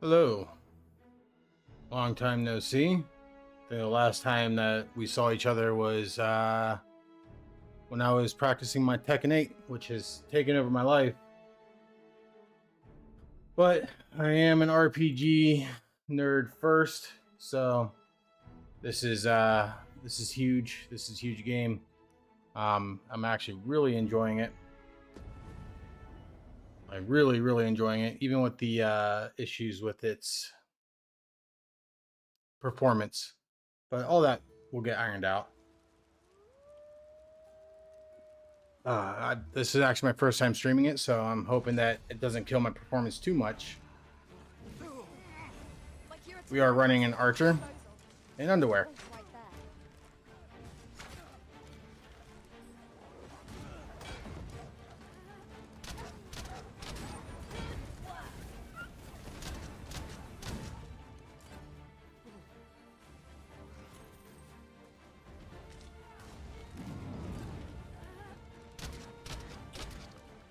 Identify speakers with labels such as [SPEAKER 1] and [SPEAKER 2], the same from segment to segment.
[SPEAKER 1] Hello. Long time no see. The last time that we saw each other was when I was practicing my Tekken 8, which has taken over my life. But I am an RPG nerd first, so this is huge. This is a huge game. I'm actually really enjoying it. I'm really enjoying it, even with the issues with its performance. But all that will get ironed out. This is actually my first time streaming it, so I'm hoping that it doesn't kill my performance too much. We are running an archer in underwear.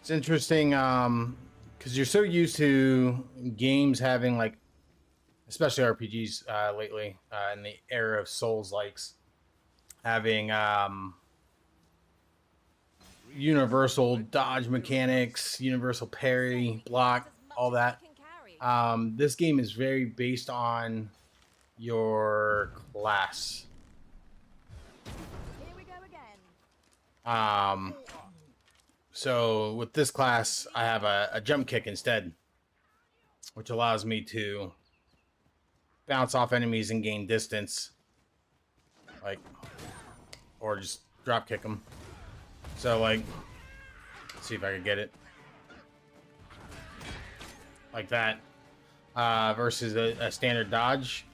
[SPEAKER 1] It's interesting because you're so used to games having, like, especially RPGs lately in the era of Souls-likes, having universal dodge mechanics, universal parry, block, all that. This game is very based on your class.
[SPEAKER 2] Here we go again.
[SPEAKER 1] So with this class, I have a jump kick instead, which allows me to bounce off enemies and gain distance, like, or just drop kick them. So, like, let's see if I can get it like that, versus a standard dodge.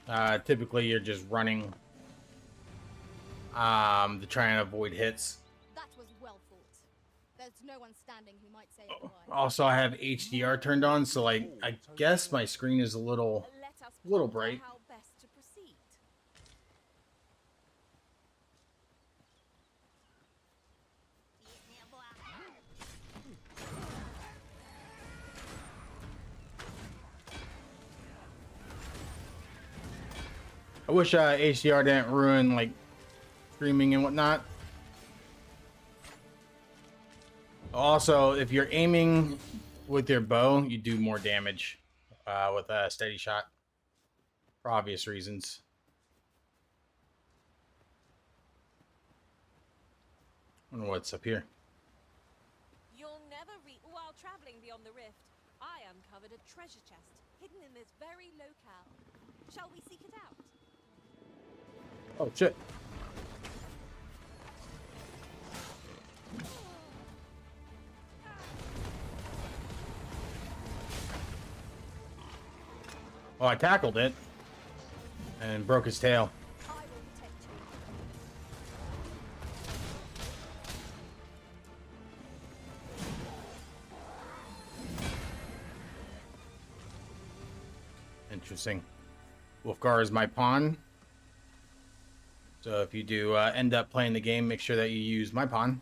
[SPEAKER 1] Typically, you're just running to try and avoid hits.
[SPEAKER 2] That was well thought. There's no one standing who might say otherwise.
[SPEAKER 1] Also, I have HDR turned on, so, like, I guess my screen is a little bright.
[SPEAKER 2] How best to proceed.
[SPEAKER 1] I wish HDR didn't ruin, like, streaming and whatnot. Also, if you're aiming with your bow, you do more damage with a steady shot, for obvious reasons. I don't know what's up here.
[SPEAKER 3] You'll never while traveling beyond the rift, I uncovered a treasure chest hidden in this very locale. Shall we seek it out?
[SPEAKER 1] Oh, shit. Oh, I tackled it and broke his tail.
[SPEAKER 2] I will protect you.
[SPEAKER 1] Interesting. Wolfgar is my pawn. So if you do end up playing the game, make sure that you use my pawn.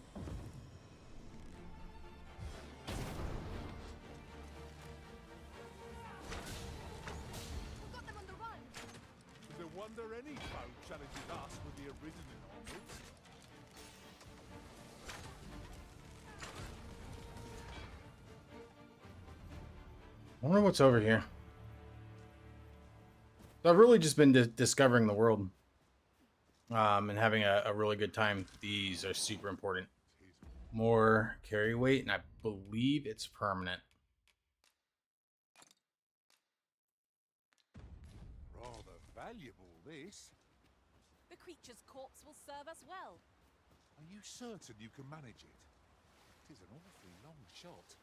[SPEAKER 2] Got them on the run.
[SPEAKER 4] No wonder any foe challenges us with the Arisen onwards.
[SPEAKER 1] I wonder what's over here. So I've really just been discovering the world and having a really good time. These are super important. More carry weight, and I believe it's permanent.
[SPEAKER 4] Rather valuable, this.
[SPEAKER 3] The creature's corpse will serve us well.
[SPEAKER 4] Are you certain you can manage it? It is an awfully long shot.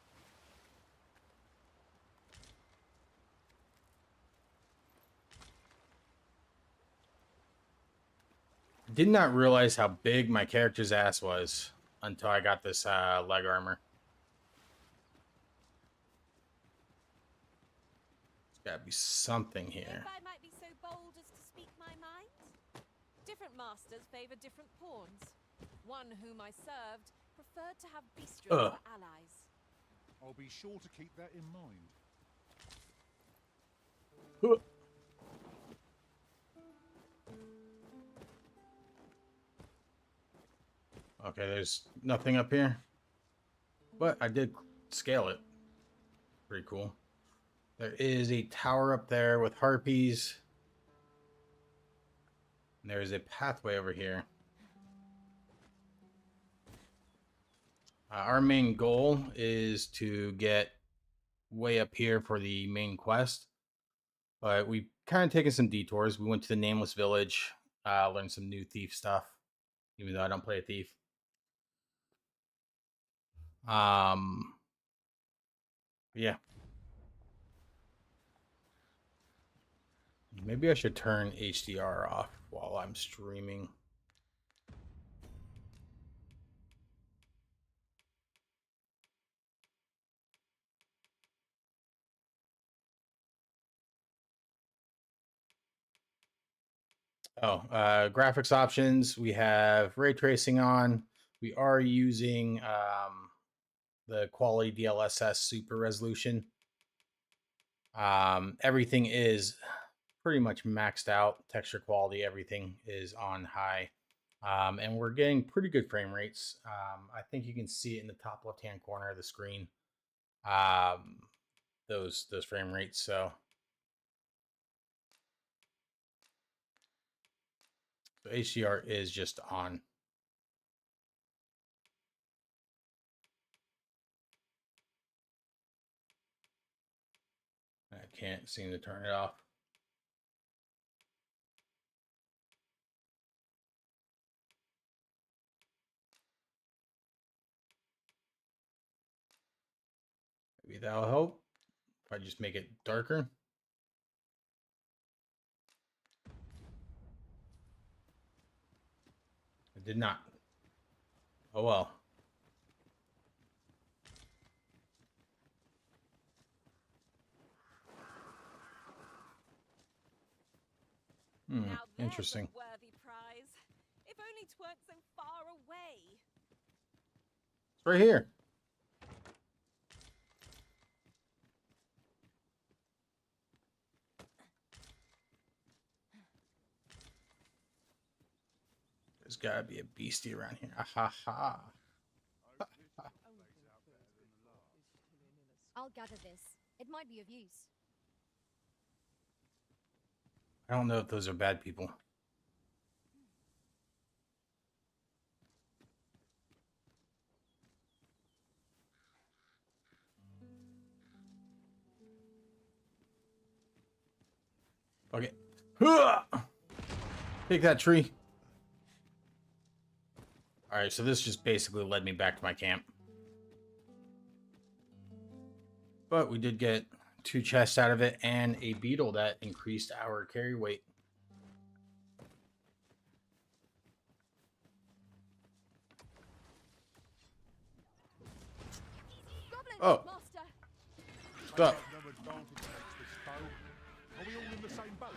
[SPEAKER 1] Did not realize how big my character's ass was until I got this leg armor. There's gotta be something here.
[SPEAKER 3] If I might be so bold as to speak my mind. Different masters favor different pawns. One whom I served preferred to have bestials for allies.
[SPEAKER 4] I'll be sure to keep that in mind.
[SPEAKER 1] Okay, there's nothing up here, but I did scale it. Pretty cool. There is a tower up there with harpies. And there's a pathway over here. Our main goal is to get way up here for the main quest, but we kind of taken some detours. We went to the Nameless Village, learned some new thief stuff, even though I don't play a thief. Yeah. Maybe I should turn HDR off while I'm streaming. Graphics options. We have ray tracing on. We are using the quality DLSS super resolution. Everything is pretty much maxed out. Texture quality, everything is on high. And we're getting pretty good frame rates. I think you can see it in the top left-hand corner of the screen. Those frame rates. So HDR is just on. I can't seem to turn it off. Maybe that'll help if I just make it darker. I did not. Oh well.
[SPEAKER 3] Now there's
[SPEAKER 1] Interesting.
[SPEAKER 3] a worthy prize. If only 'tweren't so far away.
[SPEAKER 1] It's right here. There's gotta be a beastie around here. Ha ha.
[SPEAKER 2] I'll gather this. It might be of use.
[SPEAKER 1] I don't know if those are bad people. Okay. Take that tree. Alright, so this just basically led me back to my camp. But we did get 2 chests out of it and a beetle that increased our carry weight.
[SPEAKER 2] Goblins,
[SPEAKER 1] Oh.
[SPEAKER 2] master.
[SPEAKER 1] Stop.
[SPEAKER 4] No advantage against this foe. Are we all in the same boat?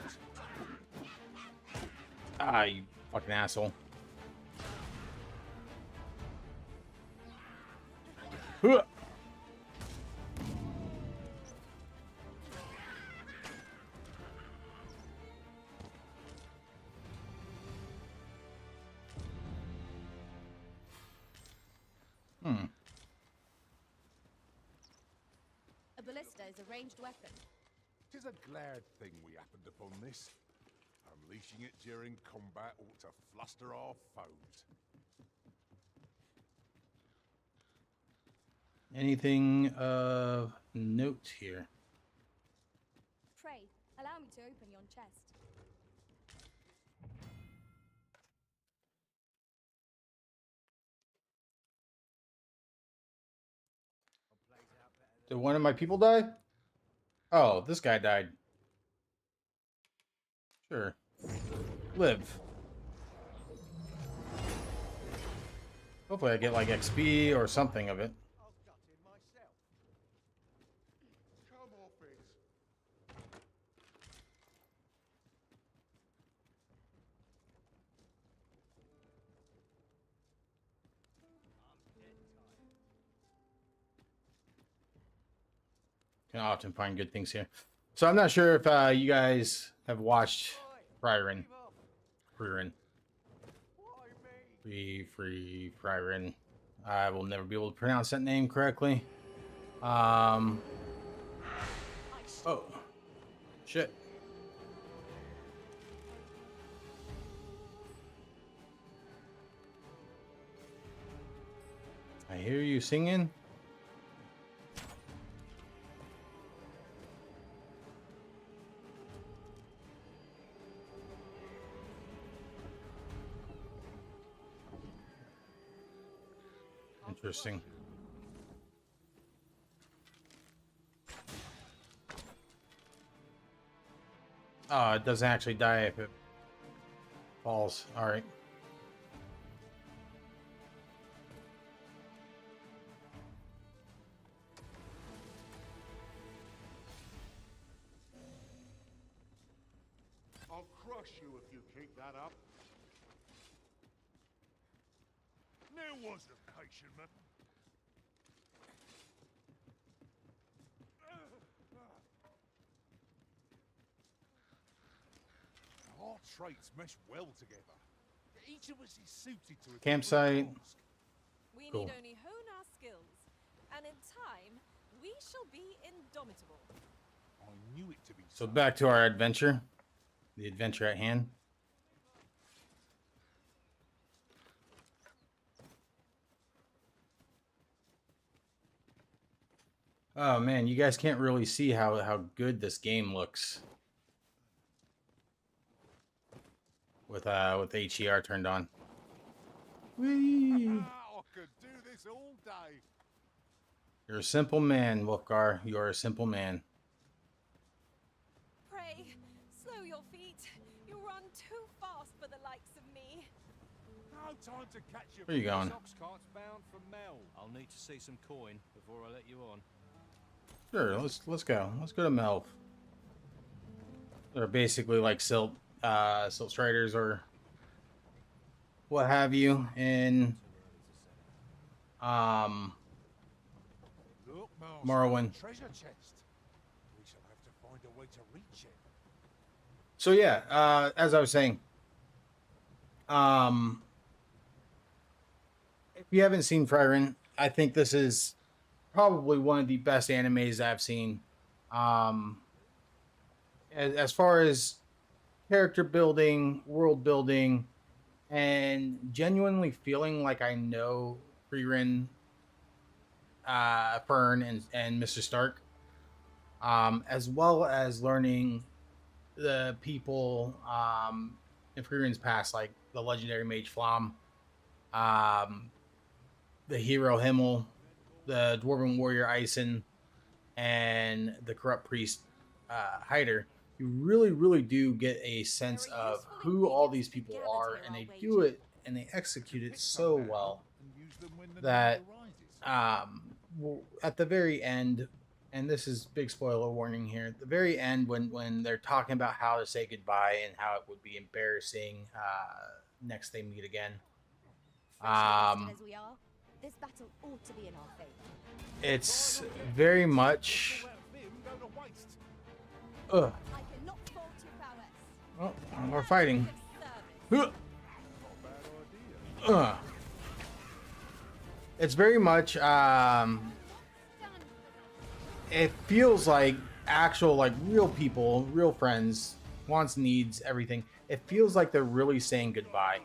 [SPEAKER 1] Ah, you fucking asshole. Huh.
[SPEAKER 2] A ballista is a ranged weapon.
[SPEAKER 4] 'Tis a glad thing we happened upon this. Unleashing it during combat ought to fluster our foes.
[SPEAKER 1] Anything of note here?
[SPEAKER 2] Pray, allow me to open yon chest.
[SPEAKER 1] Did one of my people die? Oh, this guy died. Sure. Live. Hopefully I get like XP or something of it.
[SPEAKER 4] I'll gut in myself. Come off it.
[SPEAKER 1] Can often find good things here. So I'm not sure if you guys have watched Frieren. Frieren. Frieren. I will never be able to pronounce that name correctly. Oh. Shit. I hear you singing. Interesting. Oh, it doesn't actually die if it falls. All right.
[SPEAKER 4] I'll crush you if you keep that up. There was a patient man. Our traits mesh well together. Each of us is suited to a
[SPEAKER 1] Campsite.
[SPEAKER 4] different task.
[SPEAKER 3] We
[SPEAKER 1] Cool.
[SPEAKER 3] need only hone our skills, and in time, we shall be indomitable.
[SPEAKER 4] I knew it to be
[SPEAKER 1] So back to our adventure. The adventure at hand. Oh man, you guys can't really see how good this game looks with HDR turned on. Whee!
[SPEAKER 4] I could do this all day.
[SPEAKER 1] You're a simple man, Wolfgar. You are a simple man.
[SPEAKER 3] Pray, slow your feet. You run too fast for the likes of me.
[SPEAKER 4] No time to catch you.
[SPEAKER 1] Where are you going?
[SPEAKER 5] Ox cart's bound for Mel. I'll need to see some coin before I let you on.
[SPEAKER 1] Sure, let's go. Let's go to Melv. They're basically like silt striders or what have you in
[SPEAKER 4] Look, Master,
[SPEAKER 1] Morrowind.
[SPEAKER 4] treasure chest. We shall have to find a way to reach it.
[SPEAKER 1] So yeah, as I was saying, if you haven't seen Frieren, I think this is probably one of the best animes I've seen. As far as character building, world building, and genuinely feeling like I know Frieren, Fern, and Mr. Stark, as well as learning the people in Frieren's past, like the legendary mage Flam, the hero Himmel, the dwarven warrior Ison, and the corrupt priest Hyder. You really do get a sense of who all these people are, and they do it and they execute it so well that at the very end, and this is big spoiler warning here, at the very end when they're talking about how to say goodbye and how it would be embarrassing next they meet again,
[SPEAKER 2] As we are, this battle ought to be in our favor.
[SPEAKER 1] it's very much ugh.
[SPEAKER 2] I cannot fault your prowess.
[SPEAKER 1] Oh, we're fighting.
[SPEAKER 3] Service.
[SPEAKER 1] It's very much it feels like actual, like real people, real friends, wants, needs, everything. It feels like they're really saying goodbye.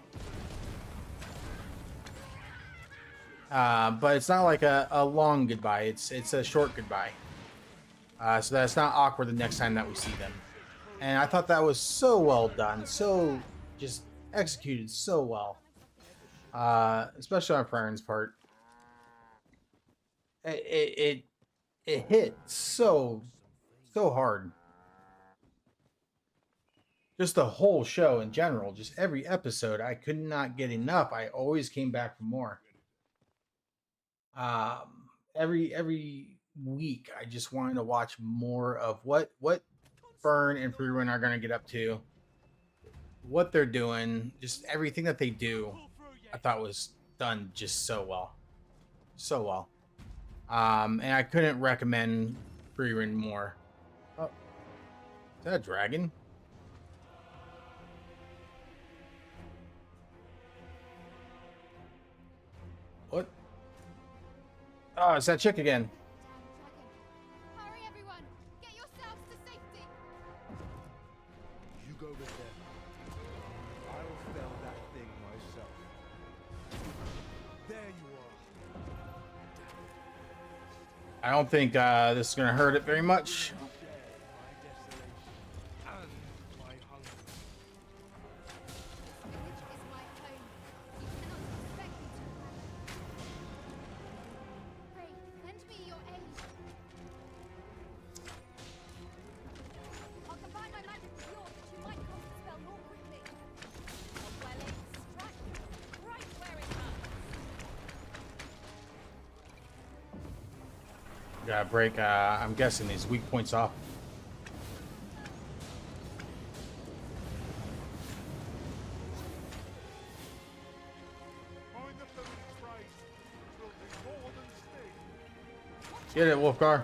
[SPEAKER 1] But it's not like a long goodbye. It's a short goodbye. So that's not awkward the next time that we see them. And I thought that was so well done, so just executed so well. Especially on Frieren's part. It hit so hard. Just the whole show in general, just every episode, I could not get enough. I always came back for more. Every week, I just wanted to watch more of what Fern and Frieren are going to get up to, what they're doing, just everything that they do. I thought was done just so well. And I couldn't recommend Frieren more. Oh, that a dragon? What? Oh, it's that chick again.
[SPEAKER 2] Damn dragon. Hurry, everyone! Get yourselves to safety!
[SPEAKER 6] You go with them. I'll fell that thing myself. There you are.
[SPEAKER 1] I don't think this is gonna hurt it very much.
[SPEAKER 6] Share my desolation and my hunger.
[SPEAKER 2] The village is my home. You cannot expect me to pray, lend me your aid. I'll combine my magic with yours that you might cast the spell more quickly.
[SPEAKER 3] A welling strike right where it hurts.
[SPEAKER 1] Gotta break, I'm guessing these weak points off.
[SPEAKER 4] Find the village race. Will do more than sting.
[SPEAKER 1] Get it, Wolfgar.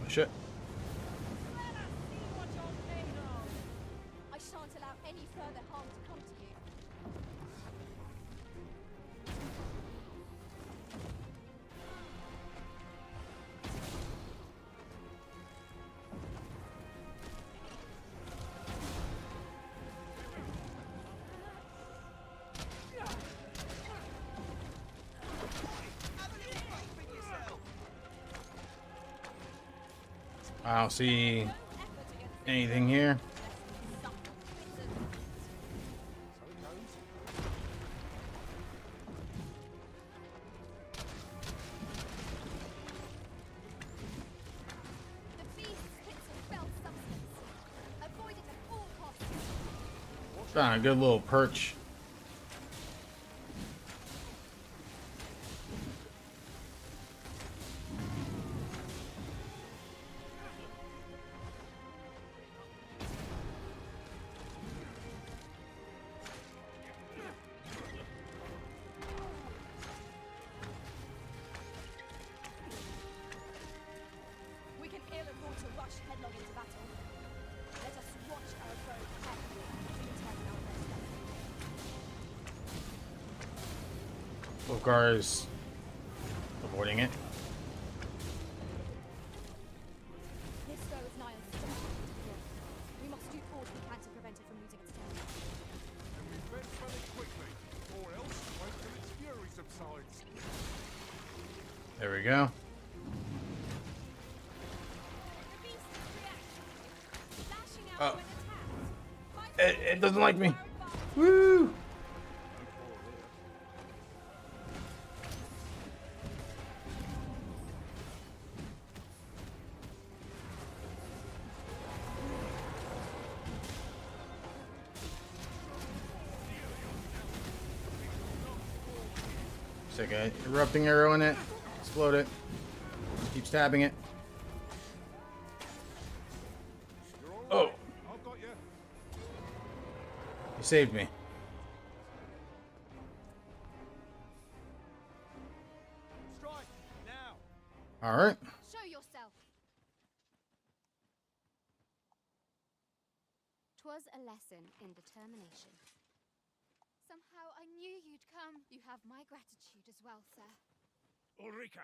[SPEAKER 1] Shit.
[SPEAKER 3] Let us see what you're made of.
[SPEAKER 2] I shan't allow any further harm to come to you.
[SPEAKER 1] I don't see
[SPEAKER 3] No effort against
[SPEAKER 1] anything here.
[SPEAKER 3] some bitter
[SPEAKER 6] So it goes.
[SPEAKER 2] The beast spits a fell substance. Avoid it at all costs.
[SPEAKER 1] Found a good little perch.
[SPEAKER 2] We can ill afford to rush headlong into battle. Let us watch our foe carefully to determine our best bet.
[SPEAKER 1] Wolfgar is avoiding it.
[SPEAKER 2] This foe is nigh on stone. We must do all we can to prevent it from losing its temper.
[SPEAKER 4] And we best run it quickly, or else wait till its fury subsides.
[SPEAKER 1] There we go.
[SPEAKER 3] The beast's reaction. Lashing out
[SPEAKER 1] Oh.
[SPEAKER 3] when attacked.
[SPEAKER 1] It doesn't like me.
[SPEAKER 3] Fighting
[SPEAKER 1] Woo! Stick a erupting arrow in it. Explode it. Keep stabbing it.
[SPEAKER 4] You're all
[SPEAKER 1] Oh,
[SPEAKER 4] right. I've got you.
[SPEAKER 1] you saved me.
[SPEAKER 5] Strike now.
[SPEAKER 1] All right.
[SPEAKER 2] Show yourself. 'Twas a lesson in determination. Somehow I knew you'd come. You have my gratitude as well, sir.
[SPEAKER 7] Ulrika,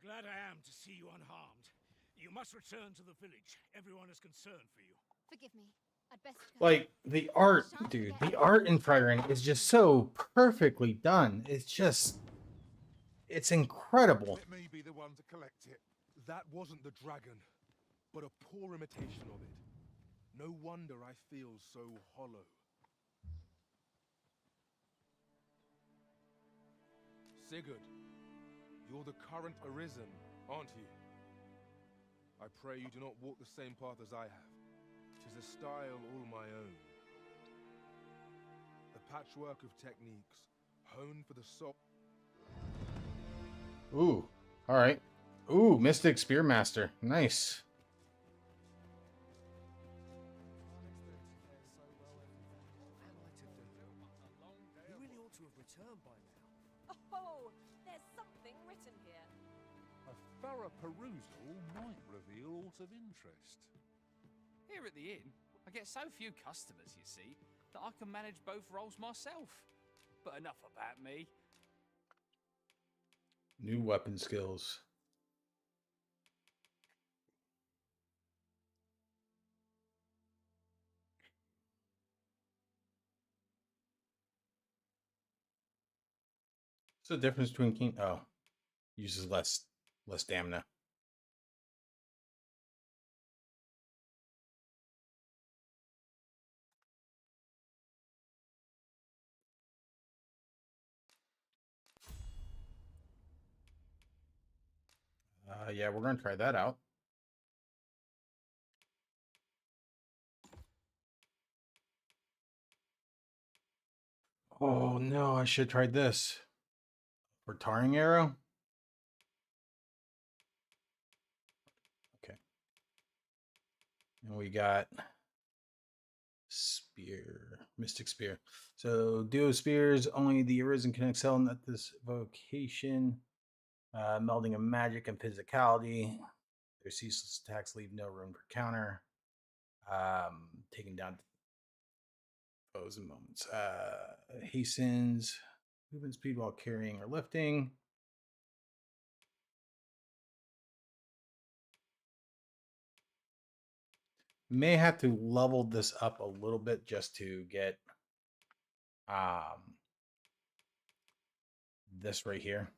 [SPEAKER 7] glad I am to see you unharmed. You must return to the village. Everyone is concerned for you.
[SPEAKER 2] Forgive me. I'd best go.
[SPEAKER 1] Like the art, dude. The art in Frieren is just so perfectly done. It's incredible.
[SPEAKER 4] Let me be the one to collect it.
[SPEAKER 6] That wasn't the dragon, but a poor imitation of it. No wonder I feel so hollow. Sigurd, you're the current Arisen, aren't you? I pray you do not walk the same path as I have. 'Tis a style all my own. A patchwork of techniques, honed for the soul.
[SPEAKER 1] Ooh, all right. Ooh, Mystic Spearmaster. Nice.
[SPEAKER 8] He really ought to have returned by now.
[SPEAKER 3] Oh, there's something written here.
[SPEAKER 4] A thorough perusal might reveal aught of interest.
[SPEAKER 9] Here at the inn, I get so few customers, you see, that I can manage both roles myself. But enough about me.
[SPEAKER 1] New weapon skills. What's the difference between King? Oh, uses less stamina. Yeah, we're gonna try that out. Oh no, I should try this. For tarring arrow? Okay. And we got spear, mystic spear. So duo spears, only the Arisen can excel at this vocation. Melding of magic and physicality. Their ceaseless attacks leave no room for counter. Taking down foes in moments. Hastens movement speed while carrying or lifting. May have to level this up a little bit just to get this right here.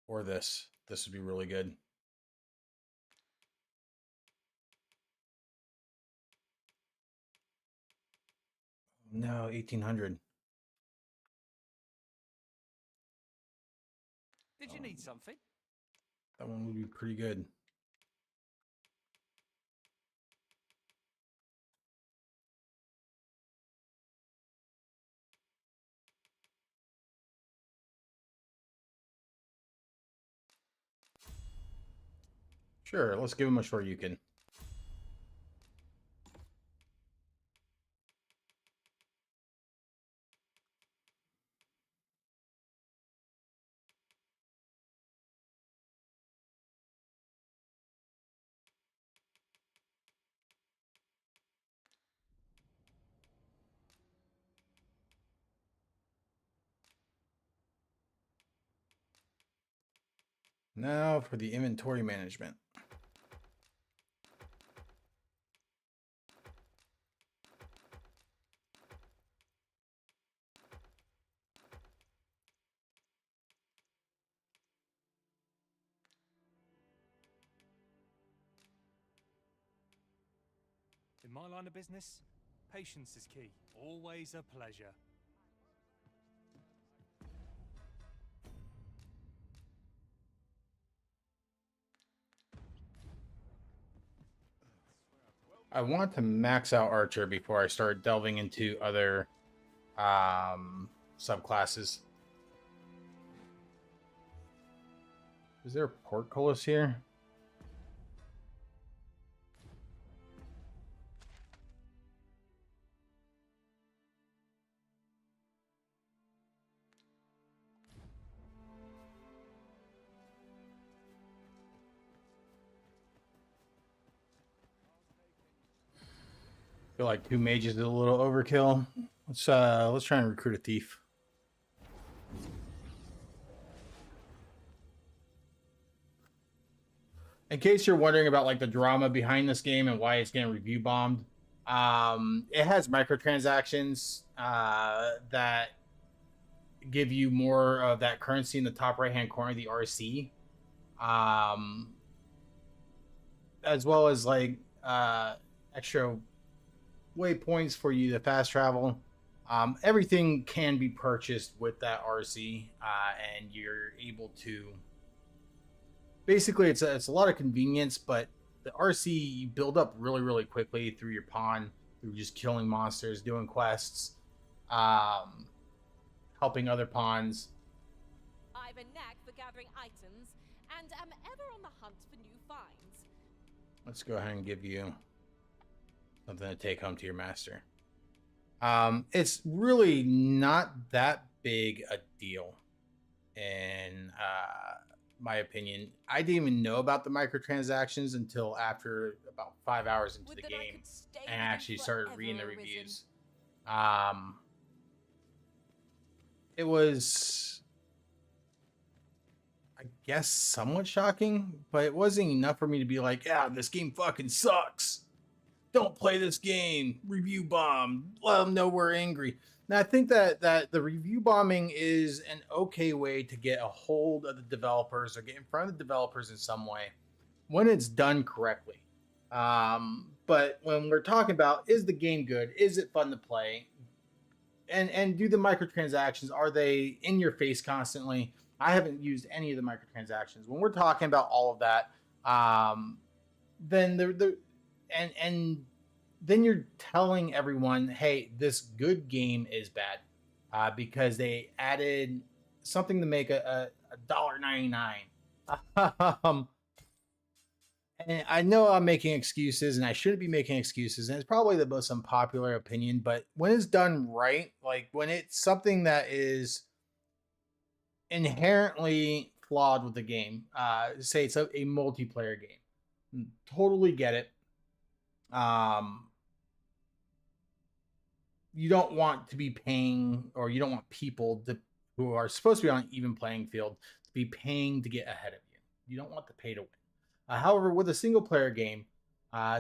[SPEAKER 1] Or this. This would be really good. No, 1800.
[SPEAKER 9] Did you need something?
[SPEAKER 1] That one would be pretty good. Sure, let's give him a Shoryuken. Now for the inventory management.
[SPEAKER 5] In my line of business, patience is key. Always a pleasure.
[SPEAKER 1] I want to max out Archer before I start delving into other subclasses. Is there a portcullis here? Feel like 2 mages is a little overkill. Let's try and recruit a thief. In case you're wondering about like the drama behind this game and why it's getting review bombed, it has microtransactions that give you more of that currency in the top right hand corner, the RC, as well as like extra waypoints for you to fast travel. Everything can be purchased with that RC, and you're able to. Basically, it's a lot of convenience, but the RC you build up really, really quickly through your pawn, through just killing monsters, doing quests, helping other pawns.
[SPEAKER 3] I've a knack for gathering items and am ever on the hunt for new finds.
[SPEAKER 1] Let's go ahead and give you something to take home to your master. It's really not that big a deal, in my opinion. I didn't even know about the microtransactions until after about 5 hours into the game and actually started reading the reviews. It was, I guess, somewhat shocking, but it wasn't enough for me to be like, yeah, this game fucking sucks. Don't play this game. Review bomb. Let them know we're angry. Now, I think that the review bombing is an okay way to get a hold of the developers or get in front of the developers in some way when it's done correctly. But when we're talking about, is the game good? Is it fun to play? And do the microtransactions, are they in your face constantly? I haven't used any of the microtransactions. When we're talking about all of that, then then you're telling everyone, hey, this good game is bad because they added something to make a $1.99. And I know I'm making excuses, and I shouldn't be making excuses, and it's probably the most unpopular opinion, but when it's done right, like when it's something that is inherently flawed with the game, say it's a multiplayer game, totally get it. You don't want to be paying, or you don't want people who are supposed to be on an even playing field to be paying to get ahead of you. You don't want to pay to win. However, with a single player game,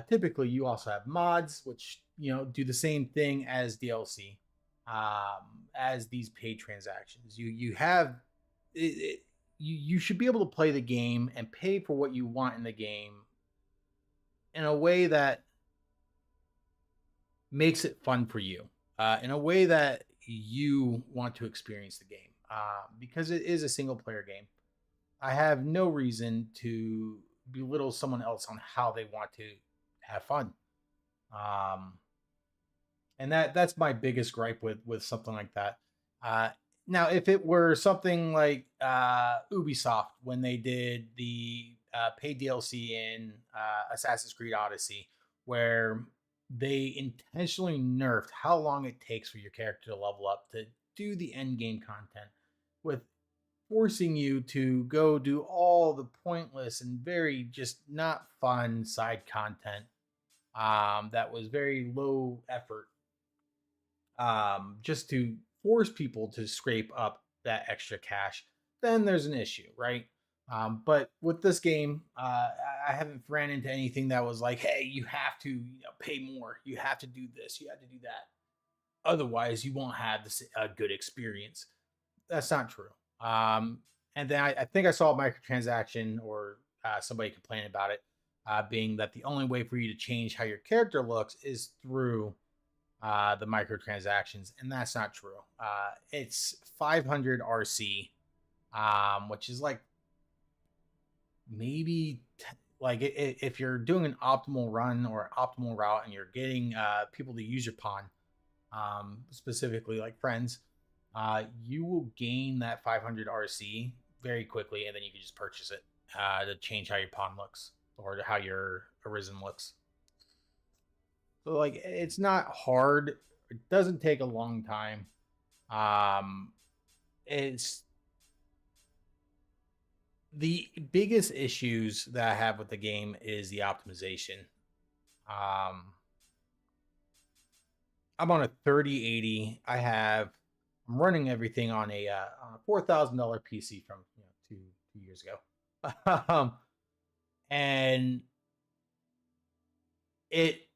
[SPEAKER 1] typically you also have mods, which do the same thing as DLC, as these paid transactions. You have you should be able to play the game and pay for what you want in the game in a way that makes it fun for you, in a way that you want to experience the game, because it is a single player game. I have no reason to belittle someone else on how they want to have fun. And that's my biggest gripe with something like that. Now, if it were something like Ubisoft, when they did the paid DLC in Assassin's Creed Odyssey, where they intentionally nerfed how long it takes for your character to level up to do the end game content, with forcing you to go do all the pointless and very just not fun side content that was very low effort, just to force people to scrape up that extra cash, then there's an issue, right? But with this game, I haven't ran into anything that was like, hey, you have to pay more, you have to do this, you have to do that, otherwise you won't have a good experience. That's not true. And then I think I saw a microtransaction, or somebody complaining about it, being that the only way for you to change how your character looks is through the microtransactions, and that's not true. It's 500 RC, which is like maybe if you're doing an optimal run or optimal route and you're getting people to use your pawn, specifically like friends, you will gain that 500 RC very quickly, and then you can just purchase it to change how your pawn looks or how your Arisen looks. So like, it's not hard. It doesn't take a long time. It's the biggest issues that I have with the game is the optimization. I'm on a 3080. I'm running everything on a $4,000 PC from 2 years ago, and it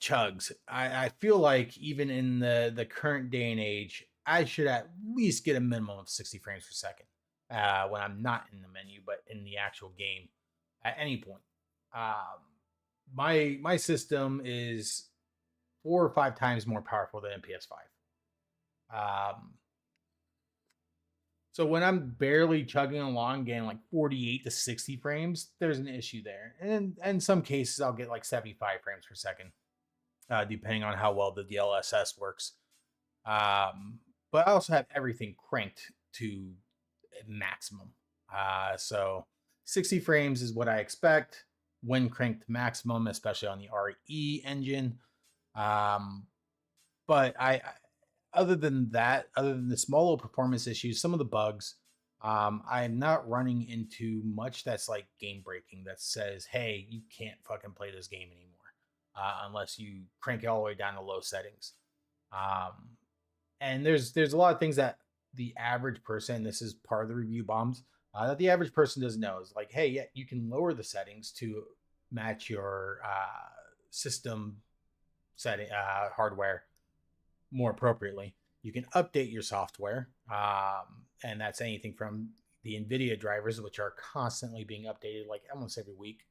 [SPEAKER 1] chugs. I feel like even in the current day and age, I should at least get a minimum of 60 frames per second when I'm not in the menu, but in the actual game at any point. My system is 4 or 5 times more powerful than PS5. So when I'm barely chugging along, getting like 48 to 60 frames, there's an issue there. And in some cases, I'll get like 75 frames per second. depending on how well the DLSS works. But I also have everything cranked to maximum. So 60 frames is what I expect when cranked to maximum, especially on the RE engine. But other than that, other than the small little performance issues, some of the bugs, I'm not running into much that's like game breaking that says, hey, you can't fucking play this game anymore unless you crank it all the way down to low settings. And there's a lot of things that the average person, this is part of the review bombs, that the average person doesn't know is like, hey, yeah, you can lower the settings to match your system setting hardware more appropriately. You can update your software, and that's anything from the NVIDIA drivers, which are constantly being updated like almost every week,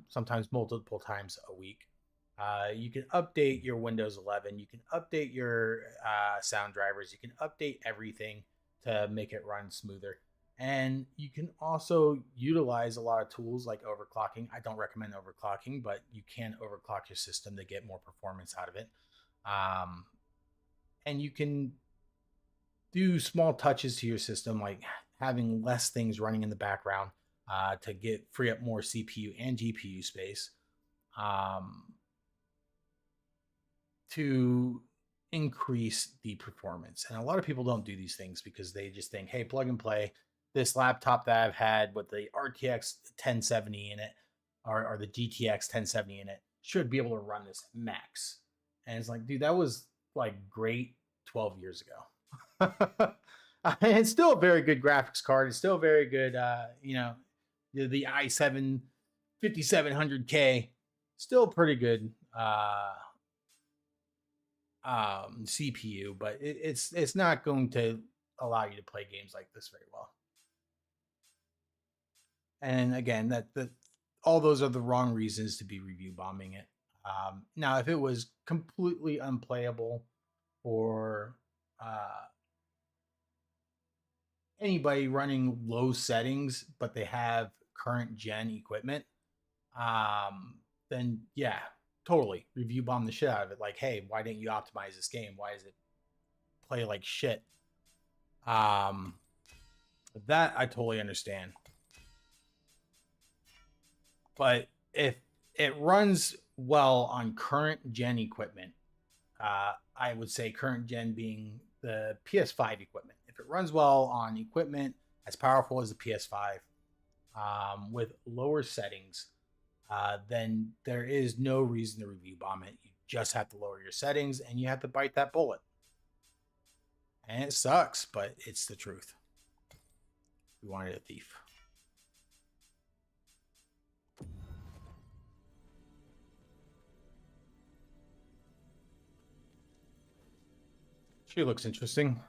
[SPEAKER 1] sometimes multiple times a week. You can update your Windows 11. You can update your sound drivers. You can update everything to make it run smoother. And you can also utilize a lot of tools like overclocking. I don't recommend overclocking, but you can overclock your system to get more performance out of it. And you can do small touches to your system, like having less things running in the background to free up more CPU and GPU space. To increase the performance. And a lot of people don't do these things because they just think, hey, plug and play. This laptop that I've had with the RTX 1070 in it or the GTX 1070 in it should be able to run this max. And it's like, dude, that was like great 12 years ago. It's still a very good graphics card. It's still very good. The i7 5700K, still pretty good CPU, but it's not going to allow you to play games like this very well. And again, all those are the wrong reasons to be review bombing it. Now, if it was completely unplayable for anybody running low settings, but they have current gen equipment, then yeah, totally review bomb the shit out of it. Like, hey, why didn't you optimize this game? Why does it play like shit? That I totally understand. But if it runs well on current gen equipment, I would say current gen being the PS5 equipment. If it runs well on equipment as powerful as the PS5 with lower settings, then there is no reason to review bomb it. You just have to lower your settings and you have to bite that bullet. And it sucks, but it's the truth. We wanted a thief. She looks interesting.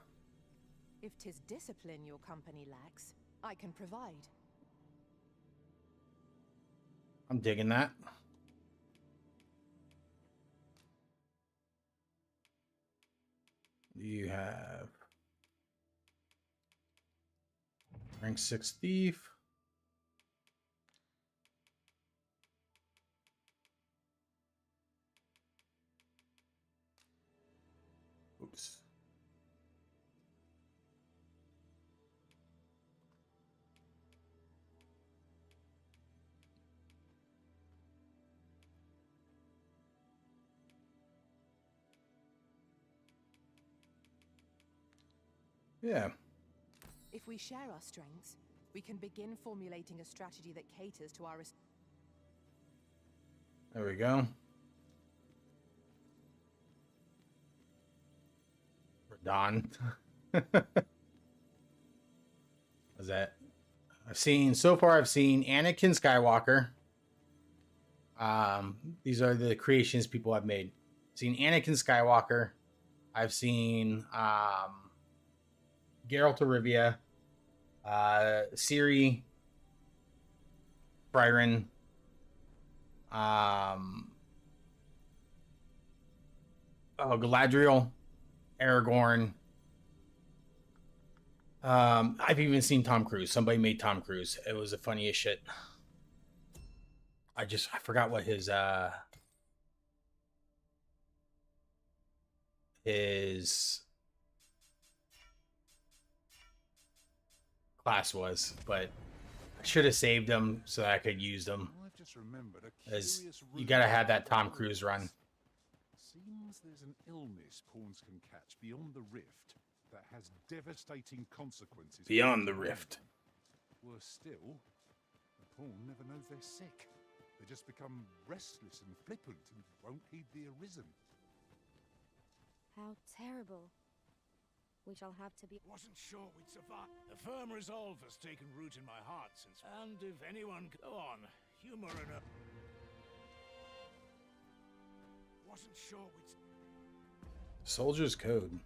[SPEAKER 10] If 'tis discipline your company lacks, I can provide.
[SPEAKER 1] I'm digging that. You have rank 6 thief. Oops. Yeah.
[SPEAKER 10] If we share our strengths, we can begin formulating a strategy that caters to our...
[SPEAKER 1] There we go. Don. Is that? I've seen Anakin Skywalker. These are the creations people have made. I've seen Anakin Skywalker. I've seen Geralt of Rivia, Ciri, Frieren, Galadriel, Aragorn. I've even seen Tom Cruise. Somebody made Tom Cruise. It was the funniest shit. I forgot what his his class was, but I should have saved them so that I could use them.
[SPEAKER 4] I've just remembered a
[SPEAKER 1] As
[SPEAKER 4] curious
[SPEAKER 1] you
[SPEAKER 4] rumor
[SPEAKER 1] gotta have that
[SPEAKER 4] about
[SPEAKER 1] Tom
[SPEAKER 4] the
[SPEAKER 1] Cruise
[SPEAKER 4] Arisen.
[SPEAKER 1] run.
[SPEAKER 4] Seems there's an illness pawns can catch beyond the rift that has devastating consequences. for
[SPEAKER 1] Beyond the
[SPEAKER 4] those around
[SPEAKER 1] rift.
[SPEAKER 4] them. Worse still, the pawn never knows they're sick. They just become restless and flippant and won't heed the Arisen.
[SPEAKER 2] How terrible. We shall have to be...
[SPEAKER 7] Wasn't sure we'd survive. A firm resolve has taken root in my heart since... And if anyone... Go on. Humor and a... Wasn't sure we'd...
[SPEAKER 1] Soldier's Code.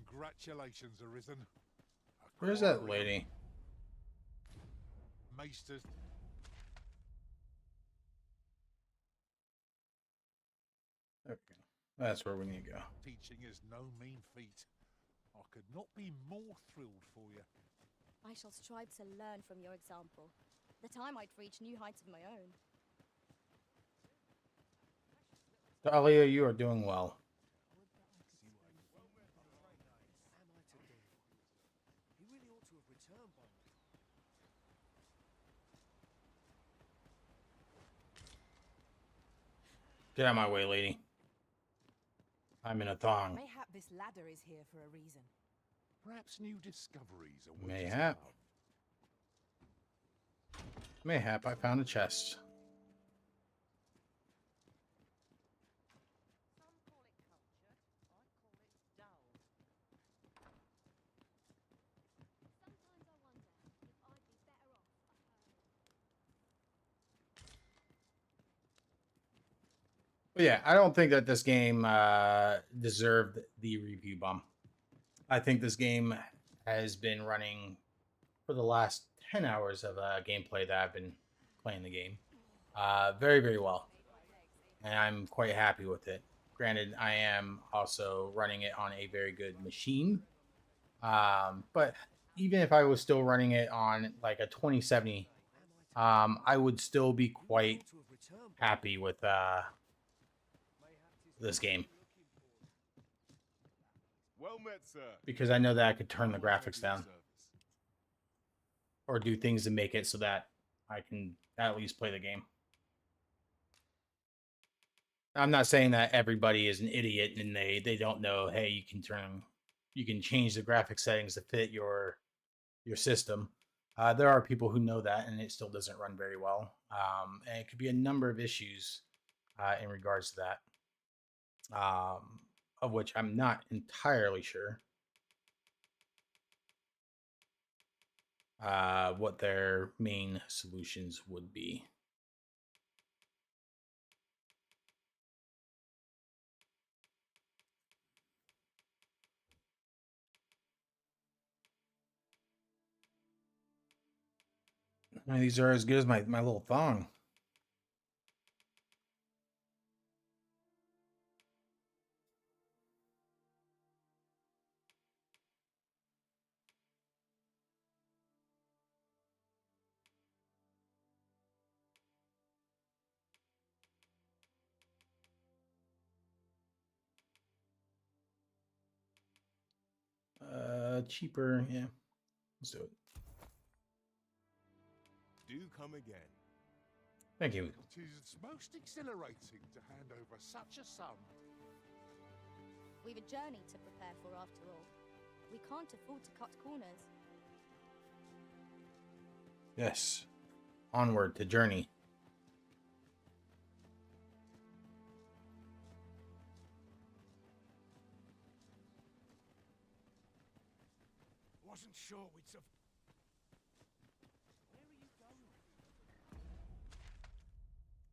[SPEAKER 4] Congratulations, Arisen.
[SPEAKER 1] Where's that lady?
[SPEAKER 4] Maesters.
[SPEAKER 1] There we go. That's where we need to go.
[SPEAKER 4] Teaching is no mean feat. I could not be more thrilled for you.
[SPEAKER 2] I shall strive to learn from your example, that I might reach new heights of my own.
[SPEAKER 1] Dahlia, you are doing well.
[SPEAKER 8] He really ought to have returned by now.
[SPEAKER 1] Get out of my way, lady. I'm in a thong.
[SPEAKER 10] Mayhap this ladder is here for a reason.
[SPEAKER 4] Perhaps new discoveries are
[SPEAKER 1] Mayhap. Mayhap, I found a chest. But yeah, I don't think that this game deserved the review bump. I think this game has been running for the last 10 hours of gameplay that I've been playing the game very, very well. And I'm quite happy with it. Granted, I am also running it on a very good machine. But even if I was still running it on like a 2070, I would still be quite happy with this game.
[SPEAKER 6] Well met, sir.
[SPEAKER 1] Because I know that I could turn the graphics down or do things to make it so that I can at least play the game. I'm not saying that everybody is an idiot and they don't know, hey, you can change the graphic settings to fit your system. There are people who know that and it still doesn't run very well. And it could be a number of issues in regards to that. Of which I'm not entirely sure what their main solutions would be. These are as good as my little thong. Cheaper, yeah. Let's do it.
[SPEAKER 6] Do come again.
[SPEAKER 1] Thank you.
[SPEAKER 4] It is most exhilarating to hand over such a sum.
[SPEAKER 2] We've a journey to prepare for after all. We can't afford to cut corners.
[SPEAKER 1] Yes. Onward to journey.
[SPEAKER 7] Wasn't sure we'd survive.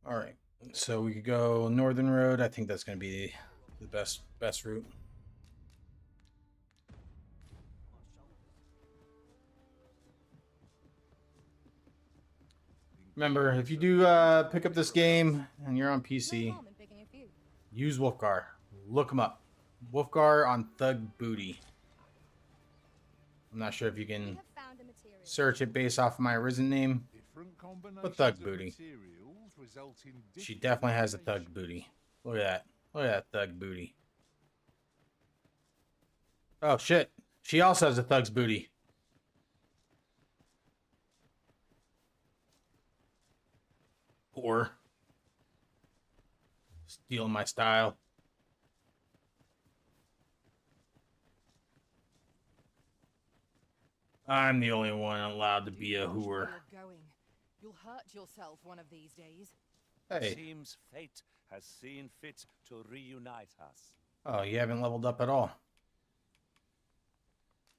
[SPEAKER 1] All right. So we could go Northern Road. I think that's going to be the best route. Remember, if you do pick up this game and you're on
[SPEAKER 2] No
[SPEAKER 1] PC,
[SPEAKER 2] harm in picking a few.
[SPEAKER 1] use Wolfgar. Look him up. Wolfgar on Thug Booty. I'm not sure if you
[SPEAKER 2] We
[SPEAKER 1] can
[SPEAKER 2] have found a material.
[SPEAKER 1] search it based off of my Arisen name.
[SPEAKER 4] Different combinations
[SPEAKER 1] But Thug
[SPEAKER 4] of
[SPEAKER 1] Booty.
[SPEAKER 4] materials result in
[SPEAKER 1] She
[SPEAKER 4] different
[SPEAKER 1] definitely has a Thug
[SPEAKER 4] combinations.
[SPEAKER 1] Booty. Look at that. Look at that Thug Booty. Oh, shit. She also has a Thug's Booty. Whore. Stealing my style. I'm the only one allowed to be a
[SPEAKER 10] Do watch where
[SPEAKER 1] whore.
[SPEAKER 10] you're going. You'll hurt yourself one of these days.
[SPEAKER 1] Hey.
[SPEAKER 11] Seems fate has seen fit to reunite us.
[SPEAKER 1] Oh, you haven't leveled up at all.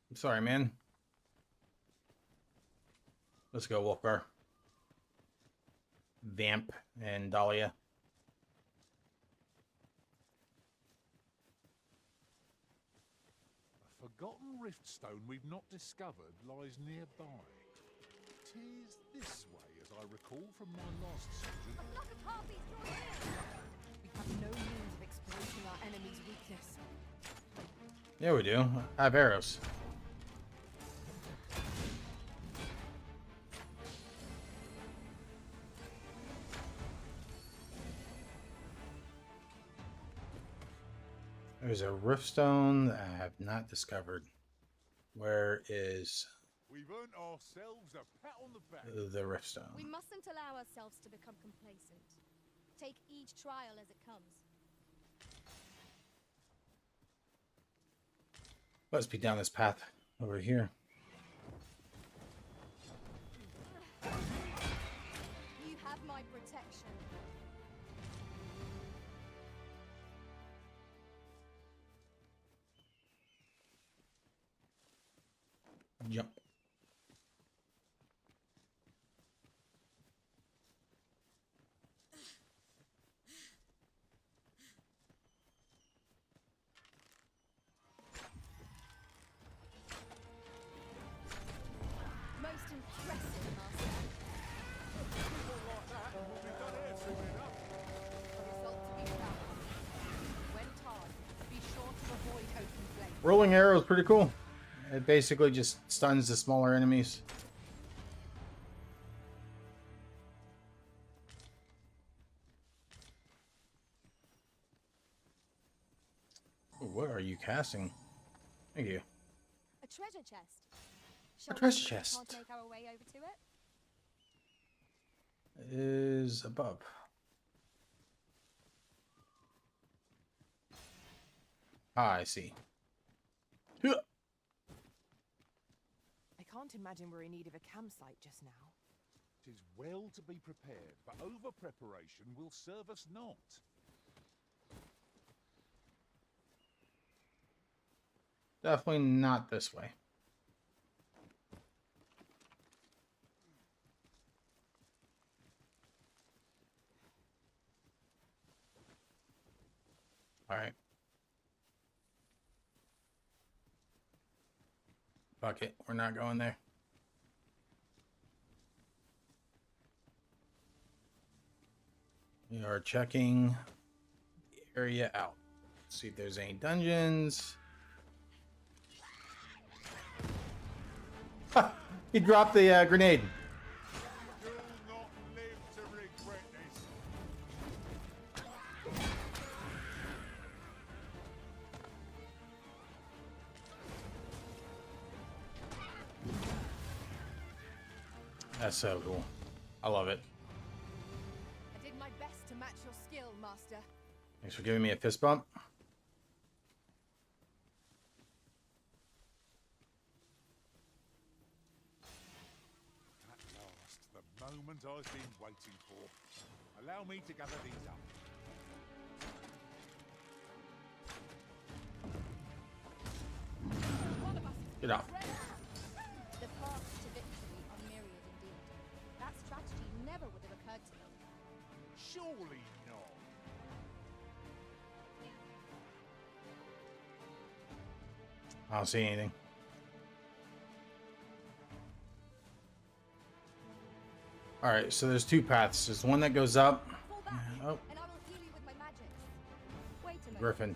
[SPEAKER 1] I'm sorry, man. Let's go, Wolfgar. Vamp and Dahlia.
[SPEAKER 4] A forgotten riftstone we've not discovered lies nearby. 'Tis this way, as I recall from my last sojourn.
[SPEAKER 2] A flock of harpies draw near.
[SPEAKER 10] We have no means of exploiting our enemy's weakness.
[SPEAKER 1] Yeah, we do. I have arrows. There's a riftstone that I have not discovered. Where is
[SPEAKER 4] We've earned ourselves a pat on the back.
[SPEAKER 1] the riftstone?
[SPEAKER 2] We mustn't allow ourselves to become complacent. Take each trial as it comes.
[SPEAKER 1] Let's be down this path over here.
[SPEAKER 2] You have my protection.
[SPEAKER 1] Jump.
[SPEAKER 2] Most impressive, Master. The result to be found.
[SPEAKER 10] When tarred, be sure to avoid open flame.
[SPEAKER 1] Rolling arrow is pretty cool. It basically just stuns the smaller enemies. Ooh, what are you casting? Thank you.
[SPEAKER 2] A treasure chest. Shall
[SPEAKER 1] treasure
[SPEAKER 2] we see if we
[SPEAKER 1] chest.
[SPEAKER 2] can't make our way over to it?
[SPEAKER 1] It is above. Ah, I see.
[SPEAKER 10] I can't imagine we're in need of a campsite just now.
[SPEAKER 4] 'Tis well to be prepared, but over-preparation will serve us not.
[SPEAKER 1] Definitely not this way. All right. Fuck it. We're not going there. We are checking the area out. See if there's any dungeons. Ha! He dropped the grenade.
[SPEAKER 4] You'll not live to regret this.
[SPEAKER 1] That's so cool. I love it.
[SPEAKER 10] I did my best to match your skill, Master.
[SPEAKER 1] Thanks for giving me a fist bump.
[SPEAKER 4] At last, the moment I've been waiting for. Allow me to gather these up.
[SPEAKER 10] One of us
[SPEAKER 1] Get off.
[SPEAKER 2] The paths to victory are myriad indeed. That strategy never would have occurred to them.
[SPEAKER 4] Surely not.
[SPEAKER 1] I don't see anything. All right, so there's two paths. There's one that goes up.
[SPEAKER 2] Fall back,
[SPEAKER 1] Oh,
[SPEAKER 2] and I will heal you with my magic. Wait a moment.
[SPEAKER 1] Griffin.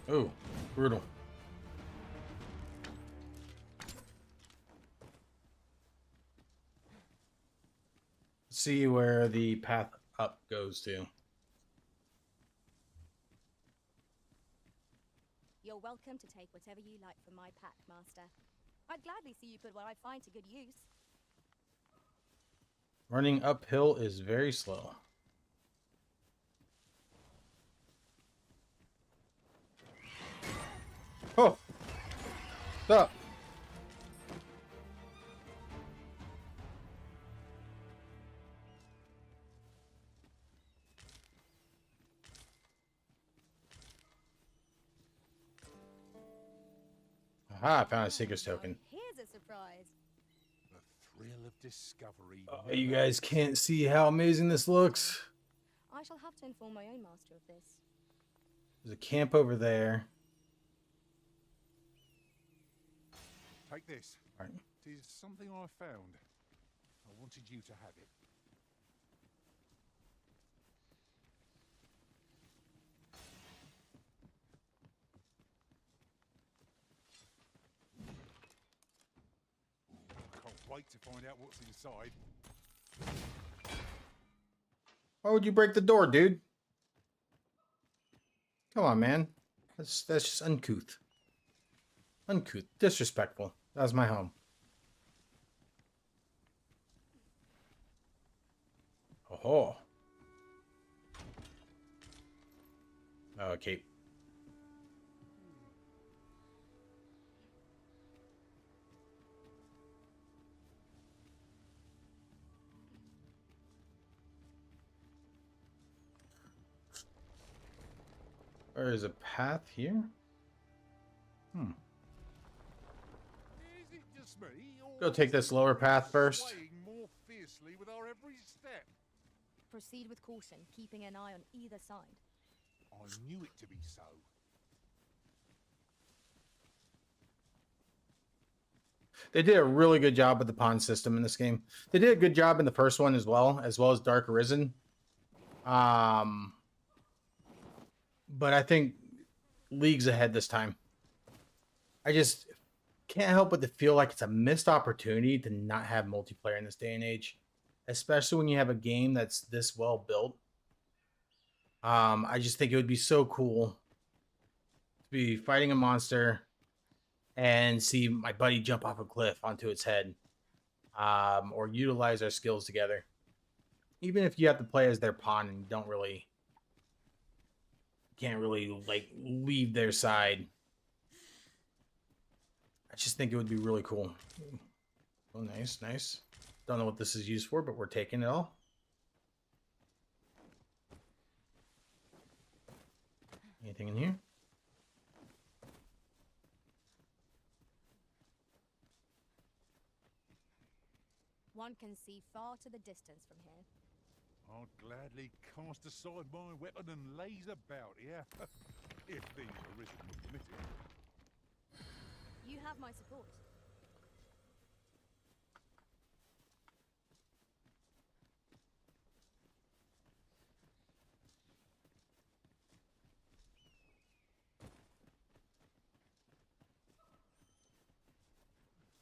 [SPEAKER 1] Oh, brutal. Let's see where the path up goes to.
[SPEAKER 2] You're welcome to take whatever you like from my pack, Master. I'd gladly see you put what I find to good use.
[SPEAKER 1] Running uphill is very slow. Oh! Stop! Aha, I found a Seeker's token.
[SPEAKER 2] Here's a surprise.
[SPEAKER 4] The thrill of discovery.
[SPEAKER 1] You guys can't see how amazing this looks.
[SPEAKER 2] I shall have to inform my own master of this.
[SPEAKER 1] There's a camp over there.
[SPEAKER 4] Take this.
[SPEAKER 1] All right.
[SPEAKER 4] It is something I found. I wanted you to have it. I can't wait to find out what's inside.
[SPEAKER 1] Why would you break the door, dude? Come on, man. That's just uncouth. Uncouth. Disrespectful. That was my home. Oh. Oh, cape. There is a path here. Hmm.
[SPEAKER 4] Is it just me, or
[SPEAKER 1] Go take this lower path first.
[SPEAKER 4] swaying more fiercely with our every step?
[SPEAKER 2] Proceed with caution, keeping an eye on either side.
[SPEAKER 4] I knew it to be so.
[SPEAKER 1] They did a really good job with the pawn system in this game. They did a good job in the first one as well as Dark Arisen. But I think leagues ahead this time. I just can't help but to feel like it's a missed opportunity to not have multiplayer in this day and age, especially when you have a game that's this well built. I just think it would be so cool to be fighting a monster and see my buddy jump off a cliff onto its head, or utilize our skills together. Even if you have to play as their pawn and can't really like leave their side. I just think it would be really cool. Oh, nice, nice. Don't know what this is used for, but we're taking it all. Anything in here?
[SPEAKER 2] One can see far to the distance from here.
[SPEAKER 4] I'd gladly cast aside my weapon and laze about here, if the Arisen would permit it.
[SPEAKER 2] You have my support.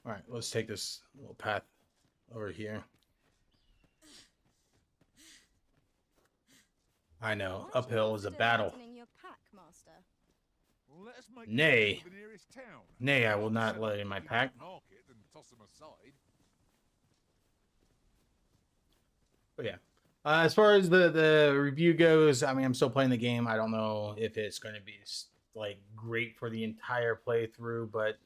[SPEAKER 1] All right, let's take this little path over here. I know, uphill is a battle.
[SPEAKER 2] Your pack, Master.
[SPEAKER 4] Well, let us make
[SPEAKER 1] Nay.
[SPEAKER 4] the nearest town.
[SPEAKER 1] Nay, I will not let it in my pack.
[SPEAKER 4] Market and toss them aside.
[SPEAKER 1] But yeah, as far as the review goes, I mean, I'm still playing the game. I don't know if it's going to be like great for the entire playthrough, but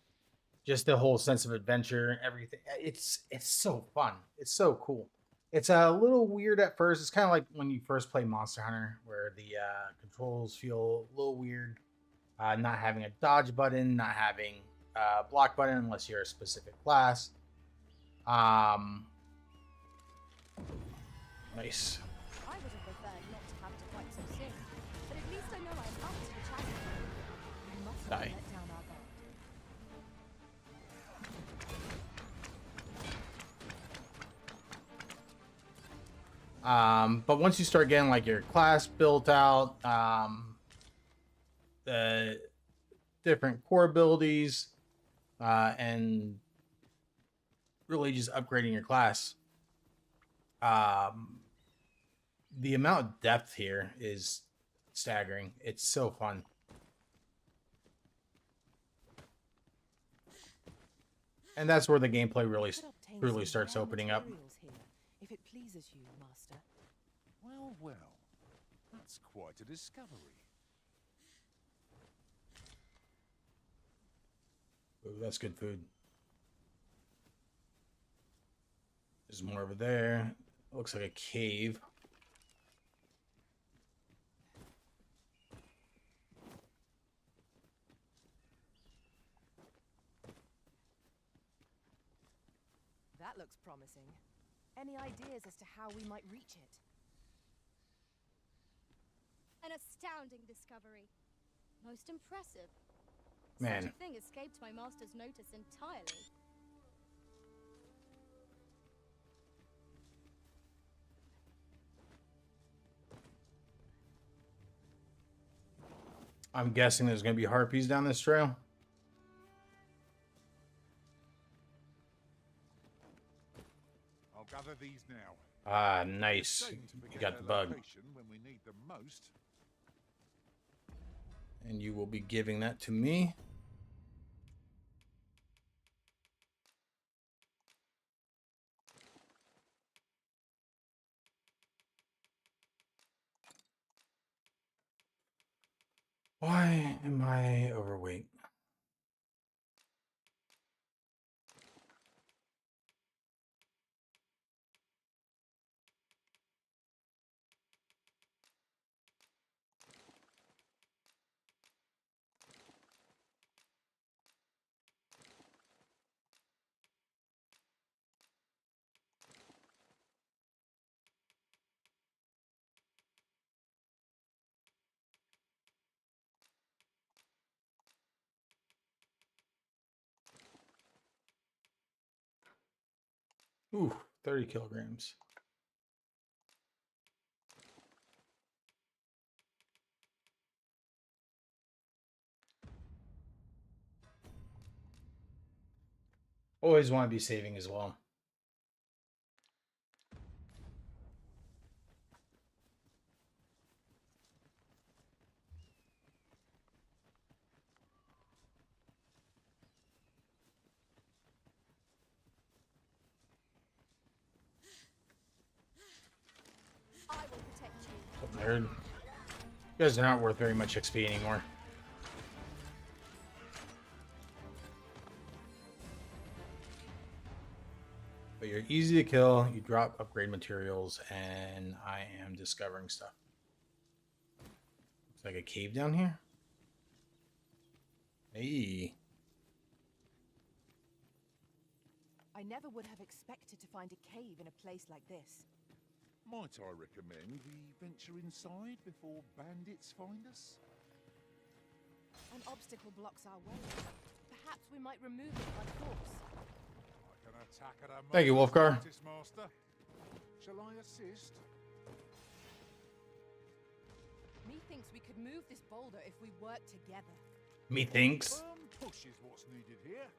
[SPEAKER 1] just the whole sense of adventure, everything. It's so fun. It's so cool. It's a little weird at first. It's kind of like when you first play Monster Hunter, where the controls feel a little weird. Not having a dodge button, not having a block button unless you're a specific class.
[SPEAKER 2] I
[SPEAKER 1] Nice.
[SPEAKER 2] would have preferred not to have to fight so soon.
[SPEAKER 10] Let
[SPEAKER 1] Die.
[SPEAKER 10] down our guard.
[SPEAKER 1] But once you start getting like your class built out, the different core abilities, and really just upgrading your class, the amount of depth here is staggering. It's so fun. And that's where the gameplay really
[SPEAKER 10] Could obtain
[SPEAKER 1] truly
[SPEAKER 10] some
[SPEAKER 1] starts
[SPEAKER 10] rare
[SPEAKER 1] opening up.
[SPEAKER 10] materials here, if it pleases you, Master.
[SPEAKER 4] Well, well. That's quite a discovery.
[SPEAKER 1] Ooh, that's good food. There's more over there. It looks like a cave.
[SPEAKER 10] That looks promising. Any ideas as to how we might reach it?
[SPEAKER 2] An astounding discovery. Most impressive.
[SPEAKER 1] Man.
[SPEAKER 2] Such a thing escaped my master's notice entirely.
[SPEAKER 1] I'm guessing there's going to be harpies down this trail.
[SPEAKER 4] I'll gather these now.
[SPEAKER 1] Ah, nice.
[SPEAKER 4] Shame to
[SPEAKER 1] You
[SPEAKER 4] forget
[SPEAKER 1] got
[SPEAKER 4] their
[SPEAKER 1] the bug.
[SPEAKER 4] location when we need them most.
[SPEAKER 1] And you will be giving that to me. Why am I overweight? Ooh, 30 kilograms. Always want to be saving as well.
[SPEAKER 2] I will protect you.
[SPEAKER 1] What's up, nerd? You guys are not worth very much XP anymore. But you're easy to kill, you drop upgrade materials, and I am discovering stuff. Looks like a cave down here. Hey.
[SPEAKER 10] I never would have expected to find a cave in a place like this.
[SPEAKER 4] Might I recommend we venture inside before bandits find us?
[SPEAKER 10] An obstacle blocks our way. Perhaps we might remove it by force.
[SPEAKER 4] I can attack at a
[SPEAKER 1] Thank you,
[SPEAKER 4] moment's
[SPEAKER 1] Wolfgar.
[SPEAKER 4] notice, Master. Shall I assist?
[SPEAKER 10] Methinks we could move this boulder if we work together.
[SPEAKER 1] Methinks.
[SPEAKER 4] Firm push is what's needed here.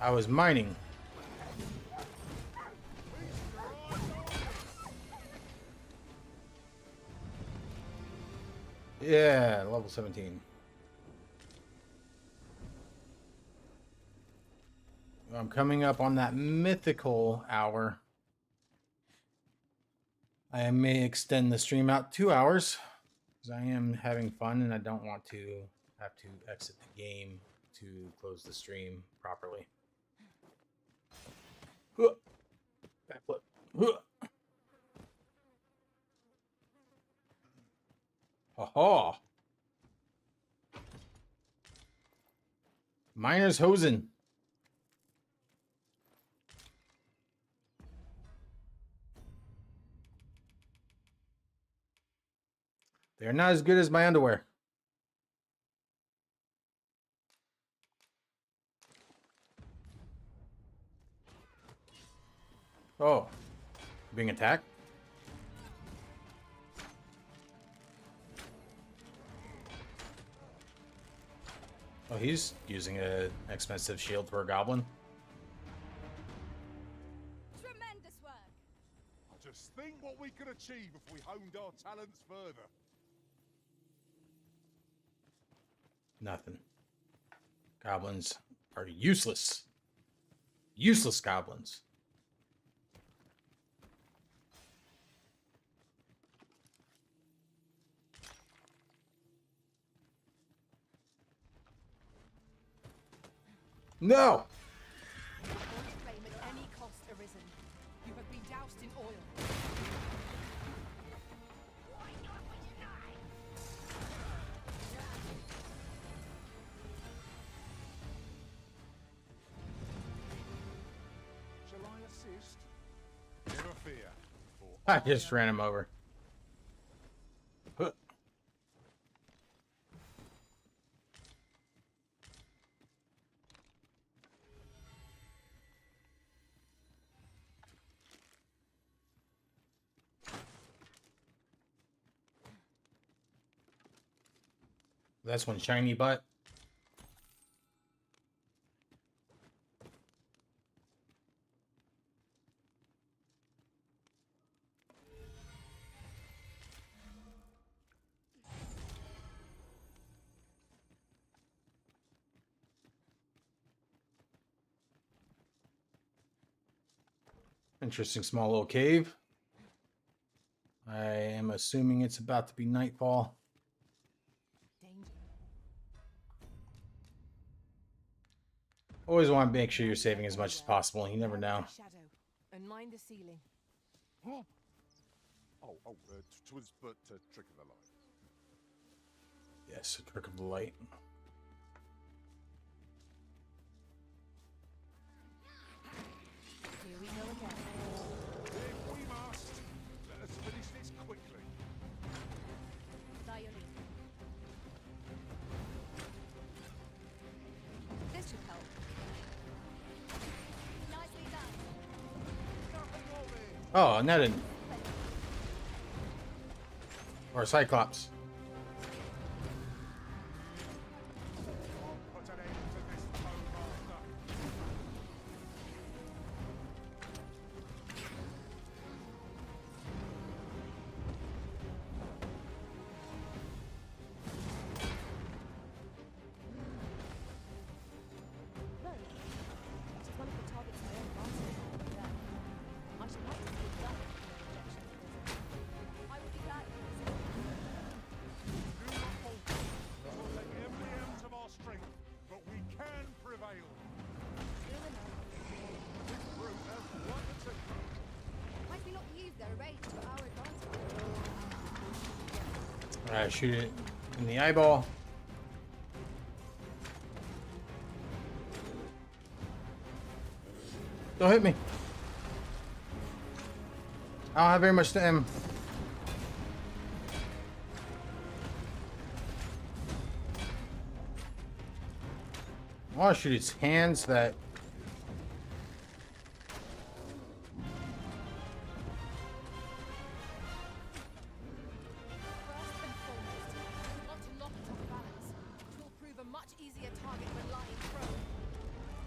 [SPEAKER 1] I was mining. Yeah, level 17. I'm coming up on that mythical hour. I may extend the stream out 2 hours because I am having fun and I don't want to have to exit the game to close the stream properly. Backflip. Ha-ha. Miner's Hosen. They're not as good as my underwear. Oh, being attacked? Oh, he's using an expensive shield for a goblin.
[SPEAKER 3] Tremendous work.
[SPEAKER 4] Just think what we could achieve if we honed our talents further.
[SPEAKER 1] Nothing. Goblins are useless. Useless goblins. No!
[SPEAKER 10] Flame at any cost, Arisen. You have been doused in oil.
[SPEAKER 4] Shall I assist? Never fear.
[SPEAKER 1] I just ran him over. Huh. That's one shiny butt. Interesting small little cave. I am assuming it's about to be nightfall. Always want to make sure you're saving as much as possible. You never know.
[SPEAKER 10] Shadow, and mind the ceiling.
[SPEAKER 4] Huh? Oh, 'twas but a trick of the light.
[SPEAKER 1] Yes, a trick of the light.
[SPEAKER 10] Here we go again.
[SPEAKER 4] If we must, let us finish this quickly.
[SPEAKER 3] Violin.
[SPEAKER 2] This should help.
[SPEAKER 3] Nicely done.
[SPEAKER 1] Oh, Nedden. Or Cyclops.
[SPEAKER 4] Put an end to this master.
[SPEAKER 3] No. It is one of the targets my own master had. I should like to see it done. I will be glad to visit.
[SPEAKER 4] Do not falter. It will take every ounce of our strength, but we can prevail.
[SPEAKER 2] Still enough.
[SPEAKER 4] This brute has one to take.
[SPEAKER 2] Might we not use their rage to our advantage?
[SPEAKER 1] Alright, shoot it in the eyeball. Don't hit me. I don't have very much time. I want to shoot its hands that.
[SPEAKER 10] First and foremost, we want to lock it off balance, which will prove a much easier target when lying prone.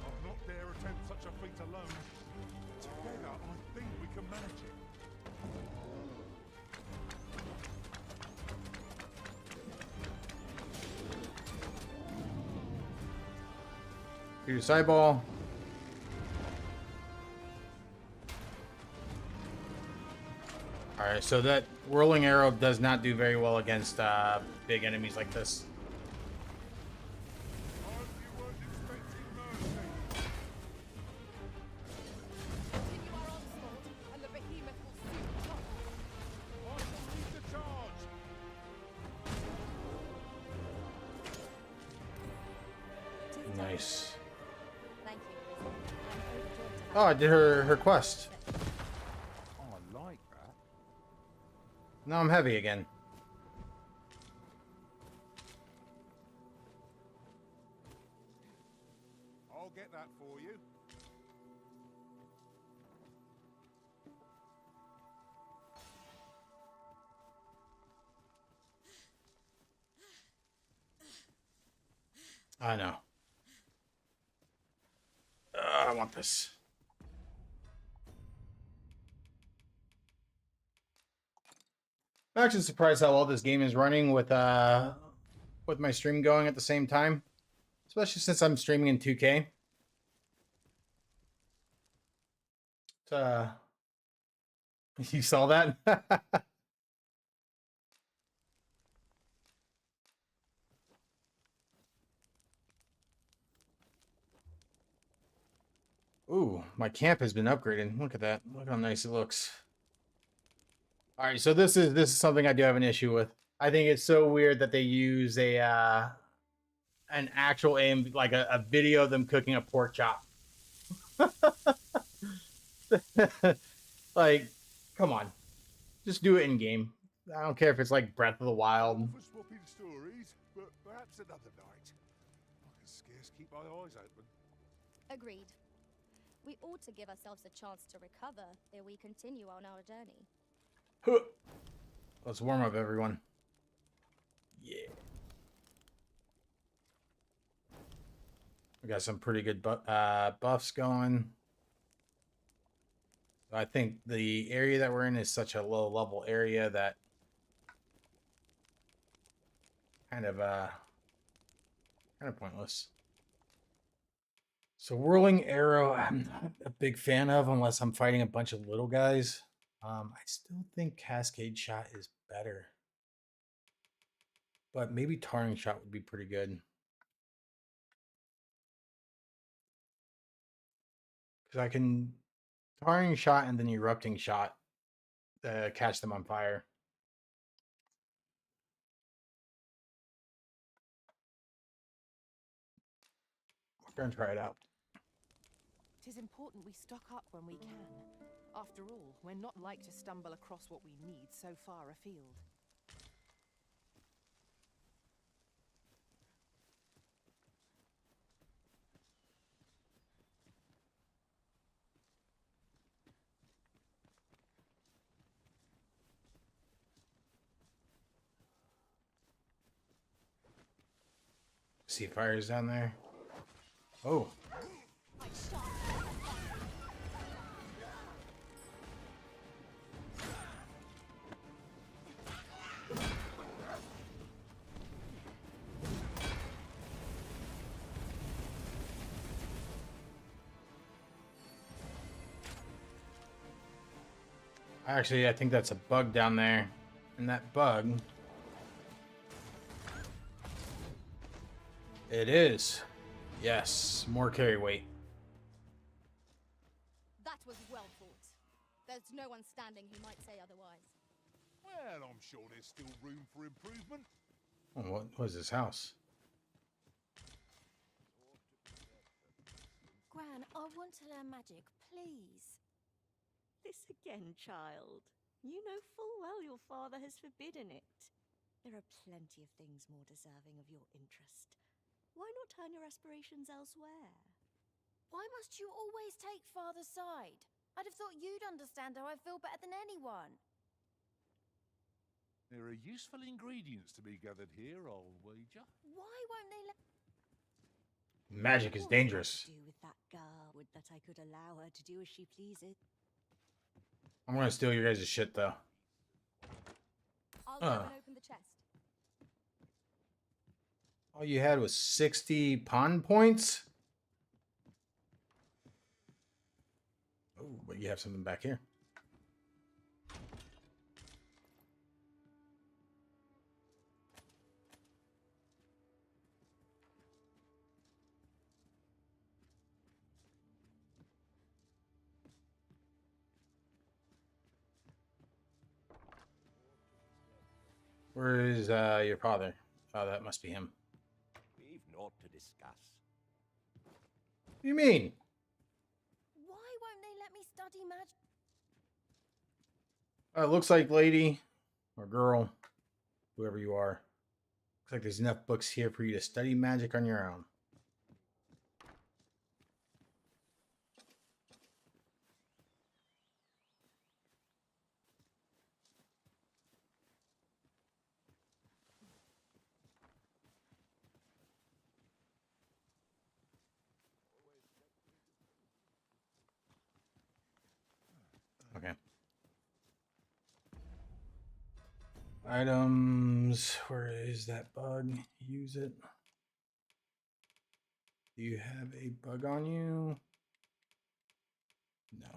[SPEAKER 4] I'll not dare attempt such a feat alone. Together, I think we can manage it.
[SPEAKER 1] Shoot its eyeball. Alright, so that whirling arrow does not do very well against big enemies like this.
[SPEAKER 4] You weren't expecting mercy.
[SPEAKER 10] Continue our onslaught, and the behemoth will soon stop.
[SPEAKER 4] I will lead the charge.
[SPEAKER 1] Nice.
[SPEAKER 3] Thank you, Arisen. I'm overjoyed to have
[SPEAKER 1] Oh, I did her quest.
[SPEAKER 4] Oh, I like that.
[SPEAKER 1] Now I'm heavy again. I know. I want this. I'm actually surprised how well this game is running with my stream going at the same time, especially since I'm streaming in 2K. You saw that? Ooh, my camp has been upgraded. Look at that. Look how nice it looks. All right, so this is something I do have an issue with. I think it's so weird that they use an actual aim, like a video of them cooking a pork chop. Like, come on, just do it in game. I don't care if it's like Breath of the Wild.
[SPEAKER 4] For swapping stories, but perhaps another night. I can scarce keep my eyes open.
[SPEAKER 2] Agreed. We ought to give ourselves a chance to recover ere we continue on our journey.
[SPEAKER 1] Let's warm up, everyone. Yeah. We got some pretty good buffs going. I think the area that we're in is such a low level area that kind of pointless. So whirling arrow, I'm not a big fan of unless I'm fighting a bunch of little guys. I still think cascade shot is better, but maybe tarring shot would be pretty good. Because I can tarring shot and then erupting shot catch them on fire. We're gonna try it out.
[SPEAKER 10] Tis important we stock up when we can. After all, we're not like to stumble across what we need so far afield.
[SPEAKER 1] See fires down there. Oh. Actually, I think that's a bug down there. And that bug... It is. Yes, more carry weight.
[SPEAKER 2] That was well fought. There's no one standing who might say otherwise.
[SPEAKER 4] Well, I'm sure there's still room for improvement.
[SPEAKER 1] Oh, what was this house?
[SPEAKER 12] Gran, I want to learn magic, please.
[SPEAKER 13] This again, child. You know full well your father has forbidden it. There are plenty of things more deserving of your interest. Why not turn your aspirations elsewhere?
[SPEAKER 12] Why must you always take father's side? I'd have thought you'd understand how I feel better than anyone.
[SPEAKER 4] There are useful ingredients to be gathered here, I'll wager.
[SPEAKER 12] Why won't they let...
[SPEAKER 1] Magic is dangerous.
[SPEAKER 13] Do with that girl would that I could allow her to do as she pleases.
[SPEAKER 1] I'm gonna steal your guys' shit though.
[SPEAKER 2] I'll go and open the chest.
[SPEAKER 1] All you had was 60 pawn points? Oh, but you have something back here. Where is your father? Oh, that must be him.
[SPEAKER 11] We've naught to discuss.
[SPEAKER 1] What do you mean?
[SPEAKER 12] Why won't they let me study magic?
[SPEAKER 1] It looks like lady or girl, whoever you are. Looks like there's enough books here for you to study magic on your own. Items. Where is that bug? Use it. Do you have a bug on you? No.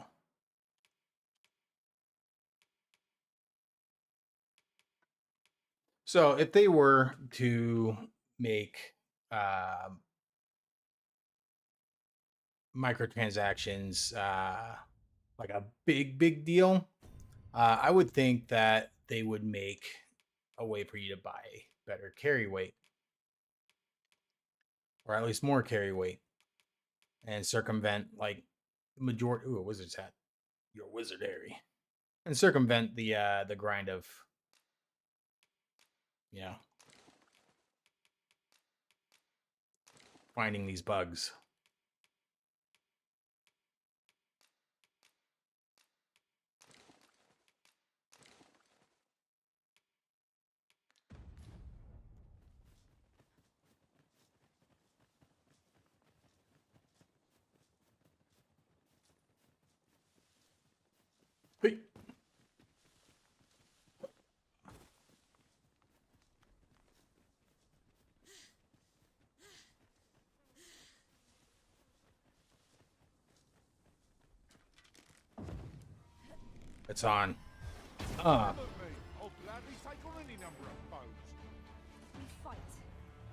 [SPEAKER 1] So if they were to make microtransactions like a big deal, I would think that they would make a way for you to buy better carry weight, or at least more carry weight, and circumvent like the majority. Ooh, a wizard's hat. Your wizardary, and circumvent the grind of, you know, finding these bugs. Hey. It's on.
[SPEAKER 4] I'll gladly take on any number of foes.
[SPEAKER 10] We fight.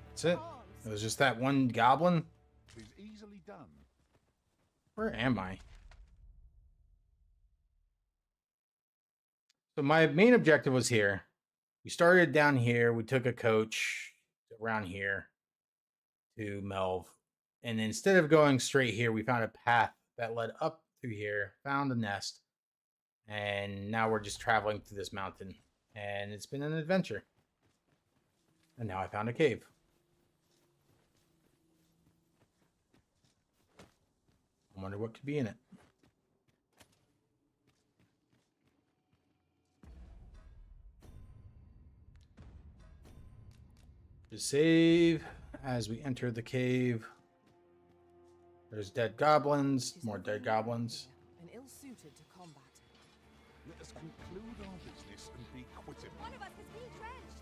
[SPEAKER 1] That's it. It was just that one goblin.
[SPEAKER 4] It's easily done.
[SPEAKER 1] Where am I? So my main objective was here. We started down here. We took a coach around here to Melv. And instead of going straight here, we found a path that led up through here, found a nest. And now we're just traveling through this mountain. And it's been an adventure. And now I found a cave. I wonder what could be in it. Just save as we enter the cave. There's dead goblins, more dead goblins.
[SPEAKER 10] And ill-suited to combat.
[SPEAKER 4] Let us conclude our business and be quitted.
[SPEAKER 2] One of us has been drenched.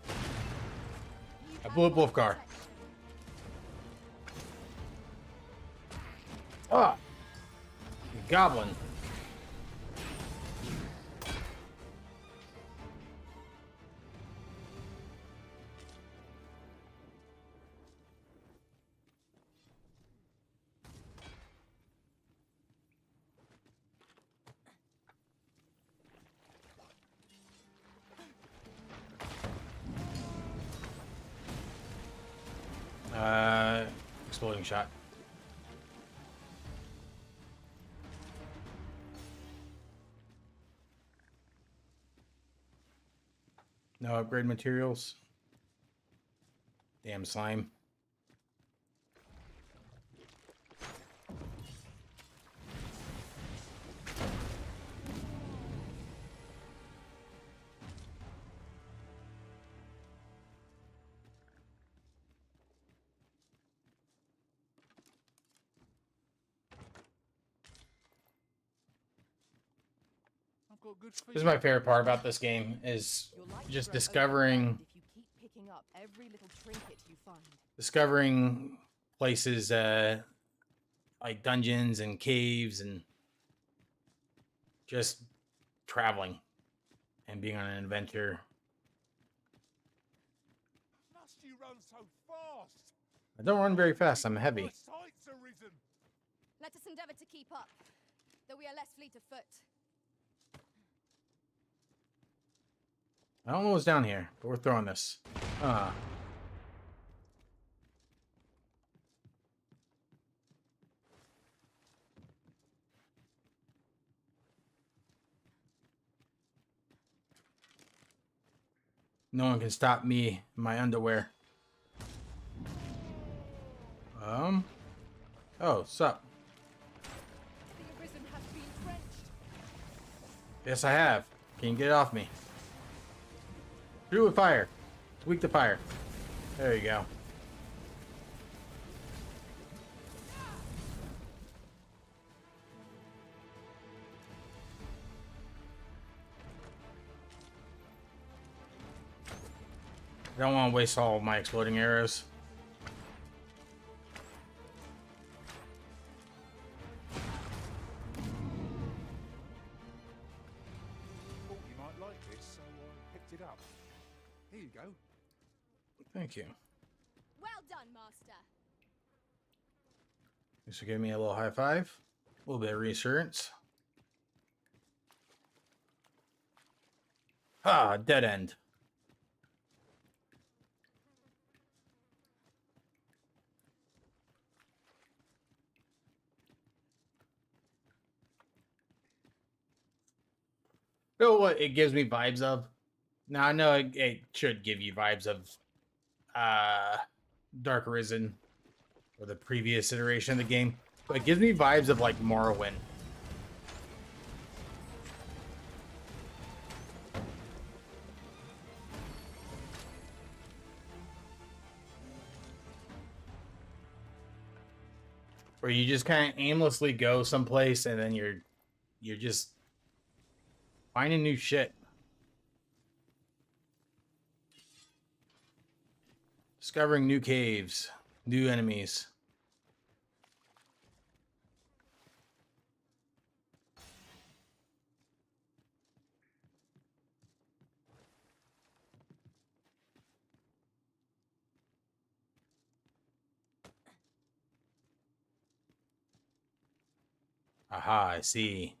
[SPEAKER 1] I blew up Wolfgar. Ah! Goblin. Exploding shot. No upgrade materials. Damn slime. This is my favorite part about this game, is just discovering places like dungeons and caves, and just traveling and being on an adventure.
[SPEAKER 4] Must you run so fast?
[SPEAKER 1] I don't run very fast, I'm heavy.
[SPEAKER 4] My sights are risen.
[SPEAKER 2] Let us endeavor to keep up, though we are less fleet of foot.
[SPEAKER 1] I don't know what's down here, but we're throwing this. No one can stop me in my underwear. Oh, sup?
[SPEAKER 10] The Arisen has been drenched.
[SPEAKER 1] Yes, I have. Can you get it off me? Shoot with fire. It's weak to fire. There you go. don't want to waste all of my exploding arrows.
[SPEAKER 4] Thought you might like this, so I picked it up. Here you go.
[SPEAKER 1] Thank you.
[SPEAKER 2] Well done, Master.
[SPEAKER 1] Thanks for giving me a little high five. A little bit of reassurance. Ah, dead end. You know what it gives me vibes of? Now I know it should give you vibes of Dark Arisen or the previous iteration of the game, but it gives me vibes of like Morrowind. Where you just kind of aimlessly go someplace and then you're just finding new shit. Discovering new caves, new enemies. Aha, I see.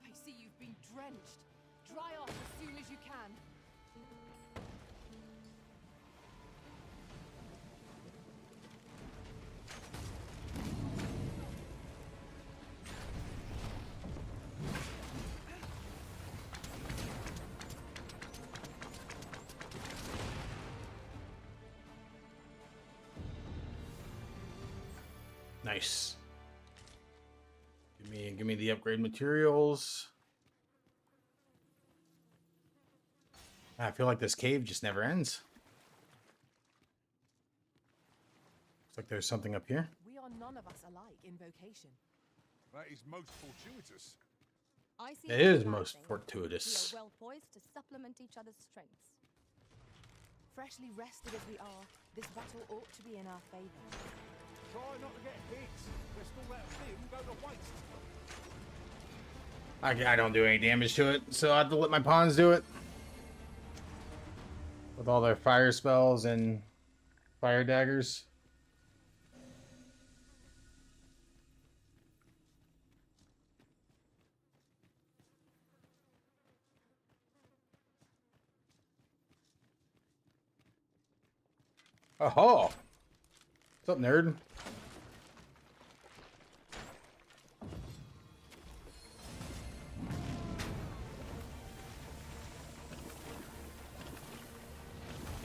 [SPEAKER 10] I see you've been drenched. Dry off as soon as you can.
[SPEAKER 1] Nice. Give me the upgrade materials. I feel like this cave just never ends. Looks like there's something up here.
[SPEAKER 10] We are none of us alike in vocation.
[SPEAKER 4] That is most fortuitous.
[SPEAKER 2] I see
[SPEAKER 1] It
[SPEAKER 2] you
[SPEAKER 1] is
[SPEAKER 2] advancing.
[SPEAKER 1] most fortuitous.
[SPEAKER 2] We are well poised to supplement each other's strengths.
[SPEAKER 10] Freshly rested as we are, this battle ought to be in our favor.
[SPEAKER 4] Try not to get hit. Let's all that thing go to waste.
[SPEAKER 1] I don't do any damage to it, so I have to let my pawns do it. With all their fire spells and fire daggers. Oh, what's up, nerd?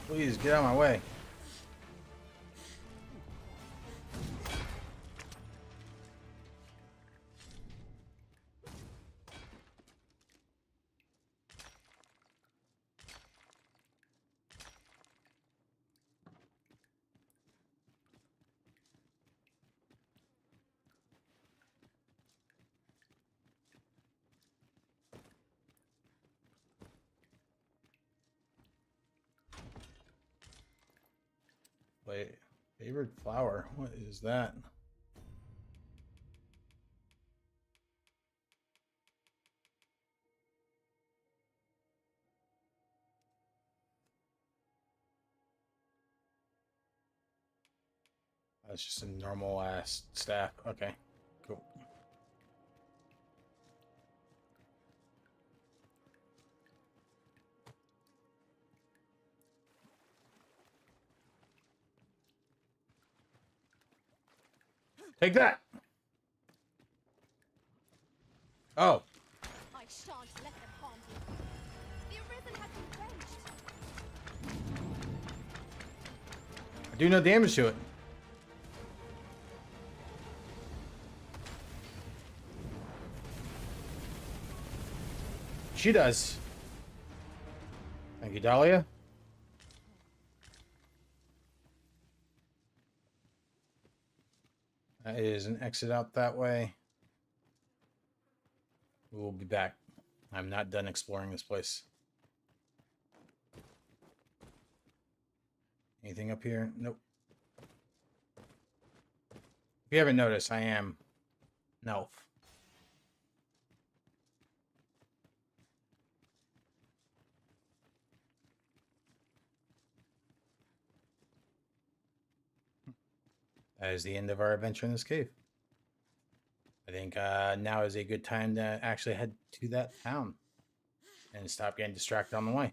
[SPEAKER 1] Please get out of my way. Wait, favorite flower? What is that? That's just a normal ass staff. Okay, cool. Take that. Oh.
[SPEAKER 2] I shan't let them harm you. The Arisen has been drenched.
[SPEAKER 1] I do no damage to it. She does. Thank you, Dahlia. That is an exit out that way. We'll be back. I'm not done exploring this place. Anything up here? Nope. If you haven't noticed, I am an elf. That is the end of our adventure in this cave. I think now is a good time to actually head to that town and stop getting distracted on the way.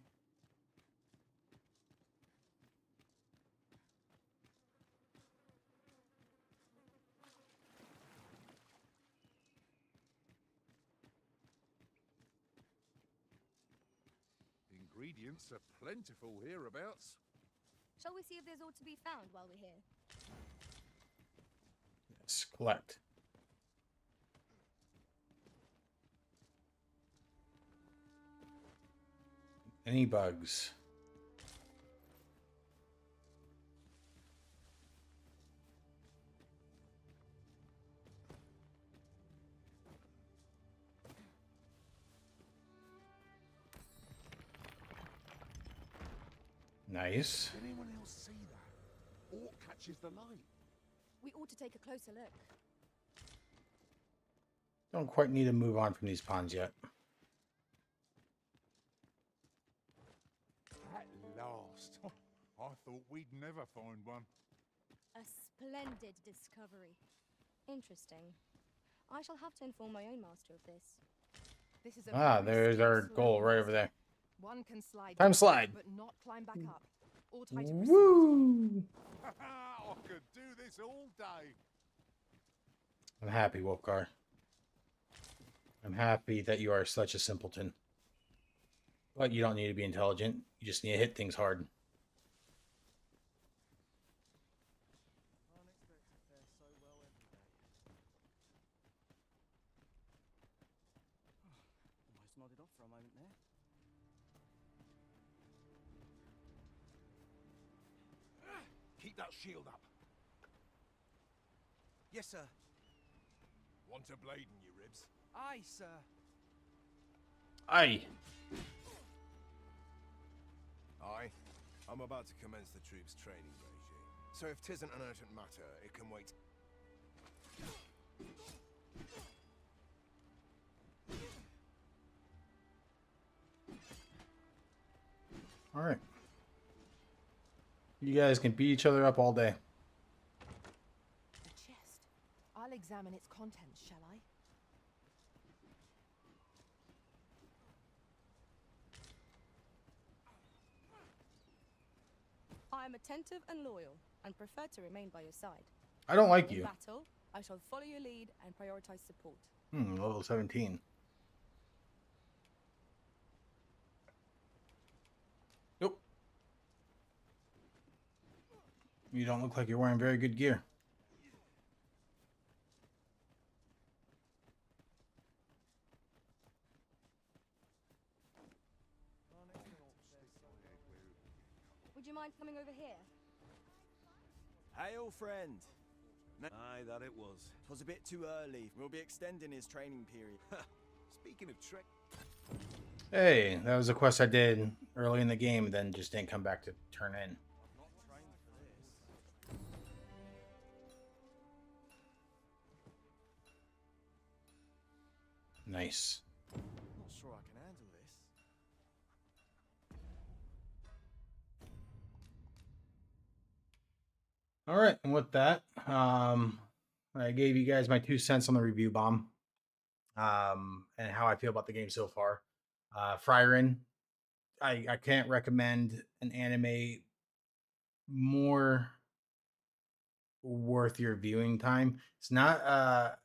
[SPEAKER 4] Ingredients are plentiful hereabouts.
[SPEAKER 2] Shall we see if there's aught to be found while we're here?
[SPEAKER 1] Let's collect. Any bugs? Nice.
[SPEAKER 4] Did anyone else see that? Or catches the light?
[SPEAKER 2] We ought to take a closer look.
[SPEAKER 1] Don't quite need to move on from these ponds yet.
[SPEAKER 4] At last. I thought we'd never find one.
[SPEAKER 2] A splendid discovery. Interesting. I shall have to inform my own master of this.
[SPEAKER 10] This is
[SPEAKER 1] Ah, there's our goal right over there.
[SPEAKER 10] One can slide.
[SPEAKER 1] Time slide.
[SPEAKER 10] But not climb back up. All tight and
[SPEAKER 1] Woo!
[SPEAKER 4] I could do this all day.
[SPEAKER 1] I'm happy, Wolfgar. I'm happy that you are such a simpleton. But you don't need to be intelligent. You just need to hit things hard.
[SPEAKER 8] Almost nodded off for a moment there.
[SPEAKER 6] Keep that shield up.
[SPEAKER 8] Yes, sir.
[SPEAKER 6] Want a blade in your ribs?
[SPEAKER 8] Aye, sir.
[SPEAKER 1] Aye.
[SPEAKER 6] Aye. I'm about to commence the troops' training regime. So if 'tisn't an urgent matter, it can wait.
[SPEAKER 1] All right. You guys can beat each other up all day.
[SPEAKER 10] The chest. I'll examine its contents, shall I?
[SPEAKER 2] I am attentive and loyal, and prefer to remain by your side.
[SPEAKER 1] I don't like
[SPEAKER 2] In
[SPEAKER 1] you.
[SPEAKER 2] battle, I shall follow your lead and prioritize support.
[SPEAKER 1] Level 17. Nope. You don't look like you're wearing very good gear.
[SPEAKER 2] Would you mind coming over here?
[SPEAKER 8] Hail, friend. Aye, that it was. 'Twas a bit too early. We'll be extending his training period.
[SPEAKER 6] Speaking of trick.
[SPEAKER 1] Hey, that was a quest I did early in the game, then just didn't come back to turn in.
[SPEAKER 8] Not trained for this.
[SPEAKER 1] Nice.
[SPEAKER 8] Not sure I can handle this.
[SPEAKER 1] All right, and with that, I gave you guys my 2 cents on the review bomb, and how I feel about the game so far. Frieren, I can't recommend an anime more worth your viewing time. It's not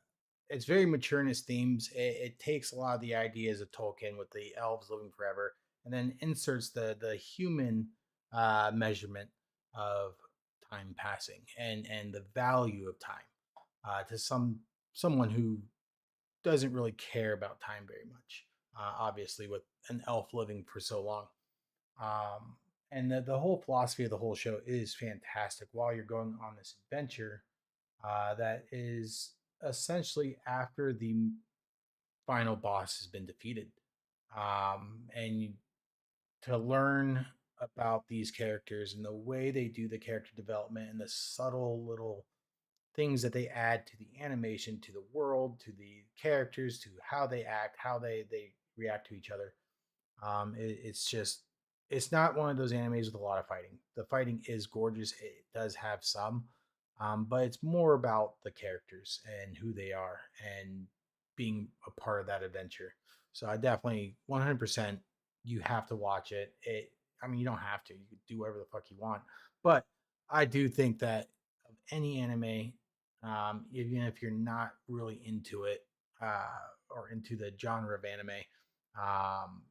[SPEAKER 1] it's very mature in its themes. It takes a lot of the ideas of Tolkien with the elves living forever, and then inserts the human measurement of time passing and the value of time to someone who doesn't really care about time very much. Obviously, with an elf living for so long. And the whole philosophy of the whole show is fantastic. While you're going on this adventure that is essentially after the final boss has been defeated. And to learn about these characters and the way they do the character development and the subtle little things that they add to the animation, to the world, to the characters, to how they act, how they react to each other. It's just, it's not one of those animes with a lot of fighting. The fighting is gorgeous. It does have some, but it's more about the characters and who they are and being a part of that adventure. So I definitely 100%, you have to watch it. I mean, you don't have to. You can do whatever the fuck you want, but I do think that of any anime, even if you're not really into it or into the genre of anime, um,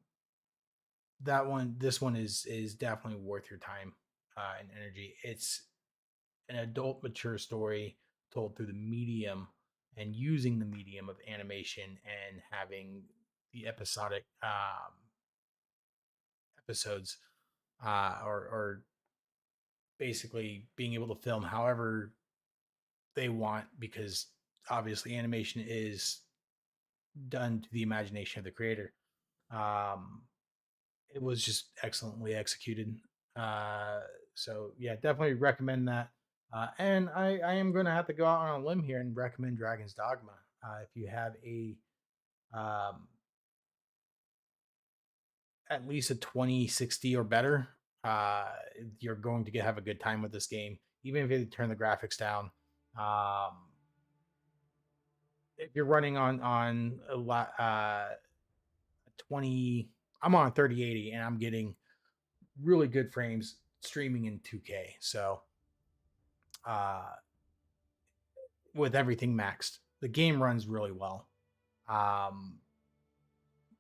[SPEAKER 1] this one is definitely worth your time and energy. It's an adult, mature story told through the medium and using the medium of animation and having the episodic episodes or basically being able to film however they want, because obviously animation is done to the imagination of the creator. Um, it was just excellently executed. Uh, so yeah, definitely recommend that. And I am going to have to go out on a limb here and recommend Dragon's Dogma. If you have a um, at least a 2060 or better, uh, you're going to have a good time with this game, even if you turn the graphics down. Um, if you're running on a lot 20, I'm on 3080 and I'm getting really good frames streaming in 2K. So uh, with everything maxed, the game runs really well.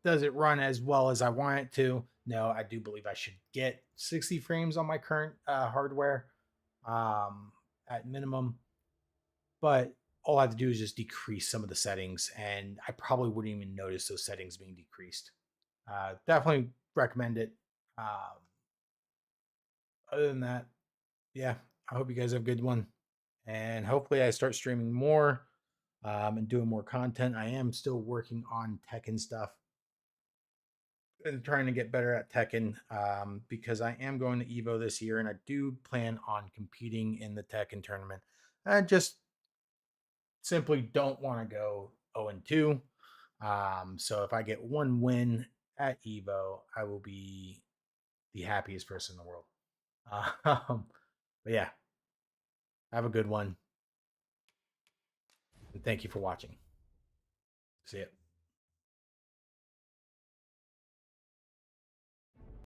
[SPEAKER 1] Does it run as well as I want it to? No, I do believe I should get 60 frames on my current hardware at minimum. But all I have to do is just decrease some of the settings, and I probably wouldn't even notice those settings being decreased. Definitely recommend it. Other than that, yeah, I hope you guys have a good one. And hopefully I start streaming more and doing more content. I am still working on Tekken stuff and trying to get better at Tekken because I am going to Evo this year and I do plan on competing in the Tekken tournament. I just simply don't want to go 0-2. So if I get one win at Evo, I will be the happiest person in the world. But yeah, have a good one. And thank you for watching. See ya.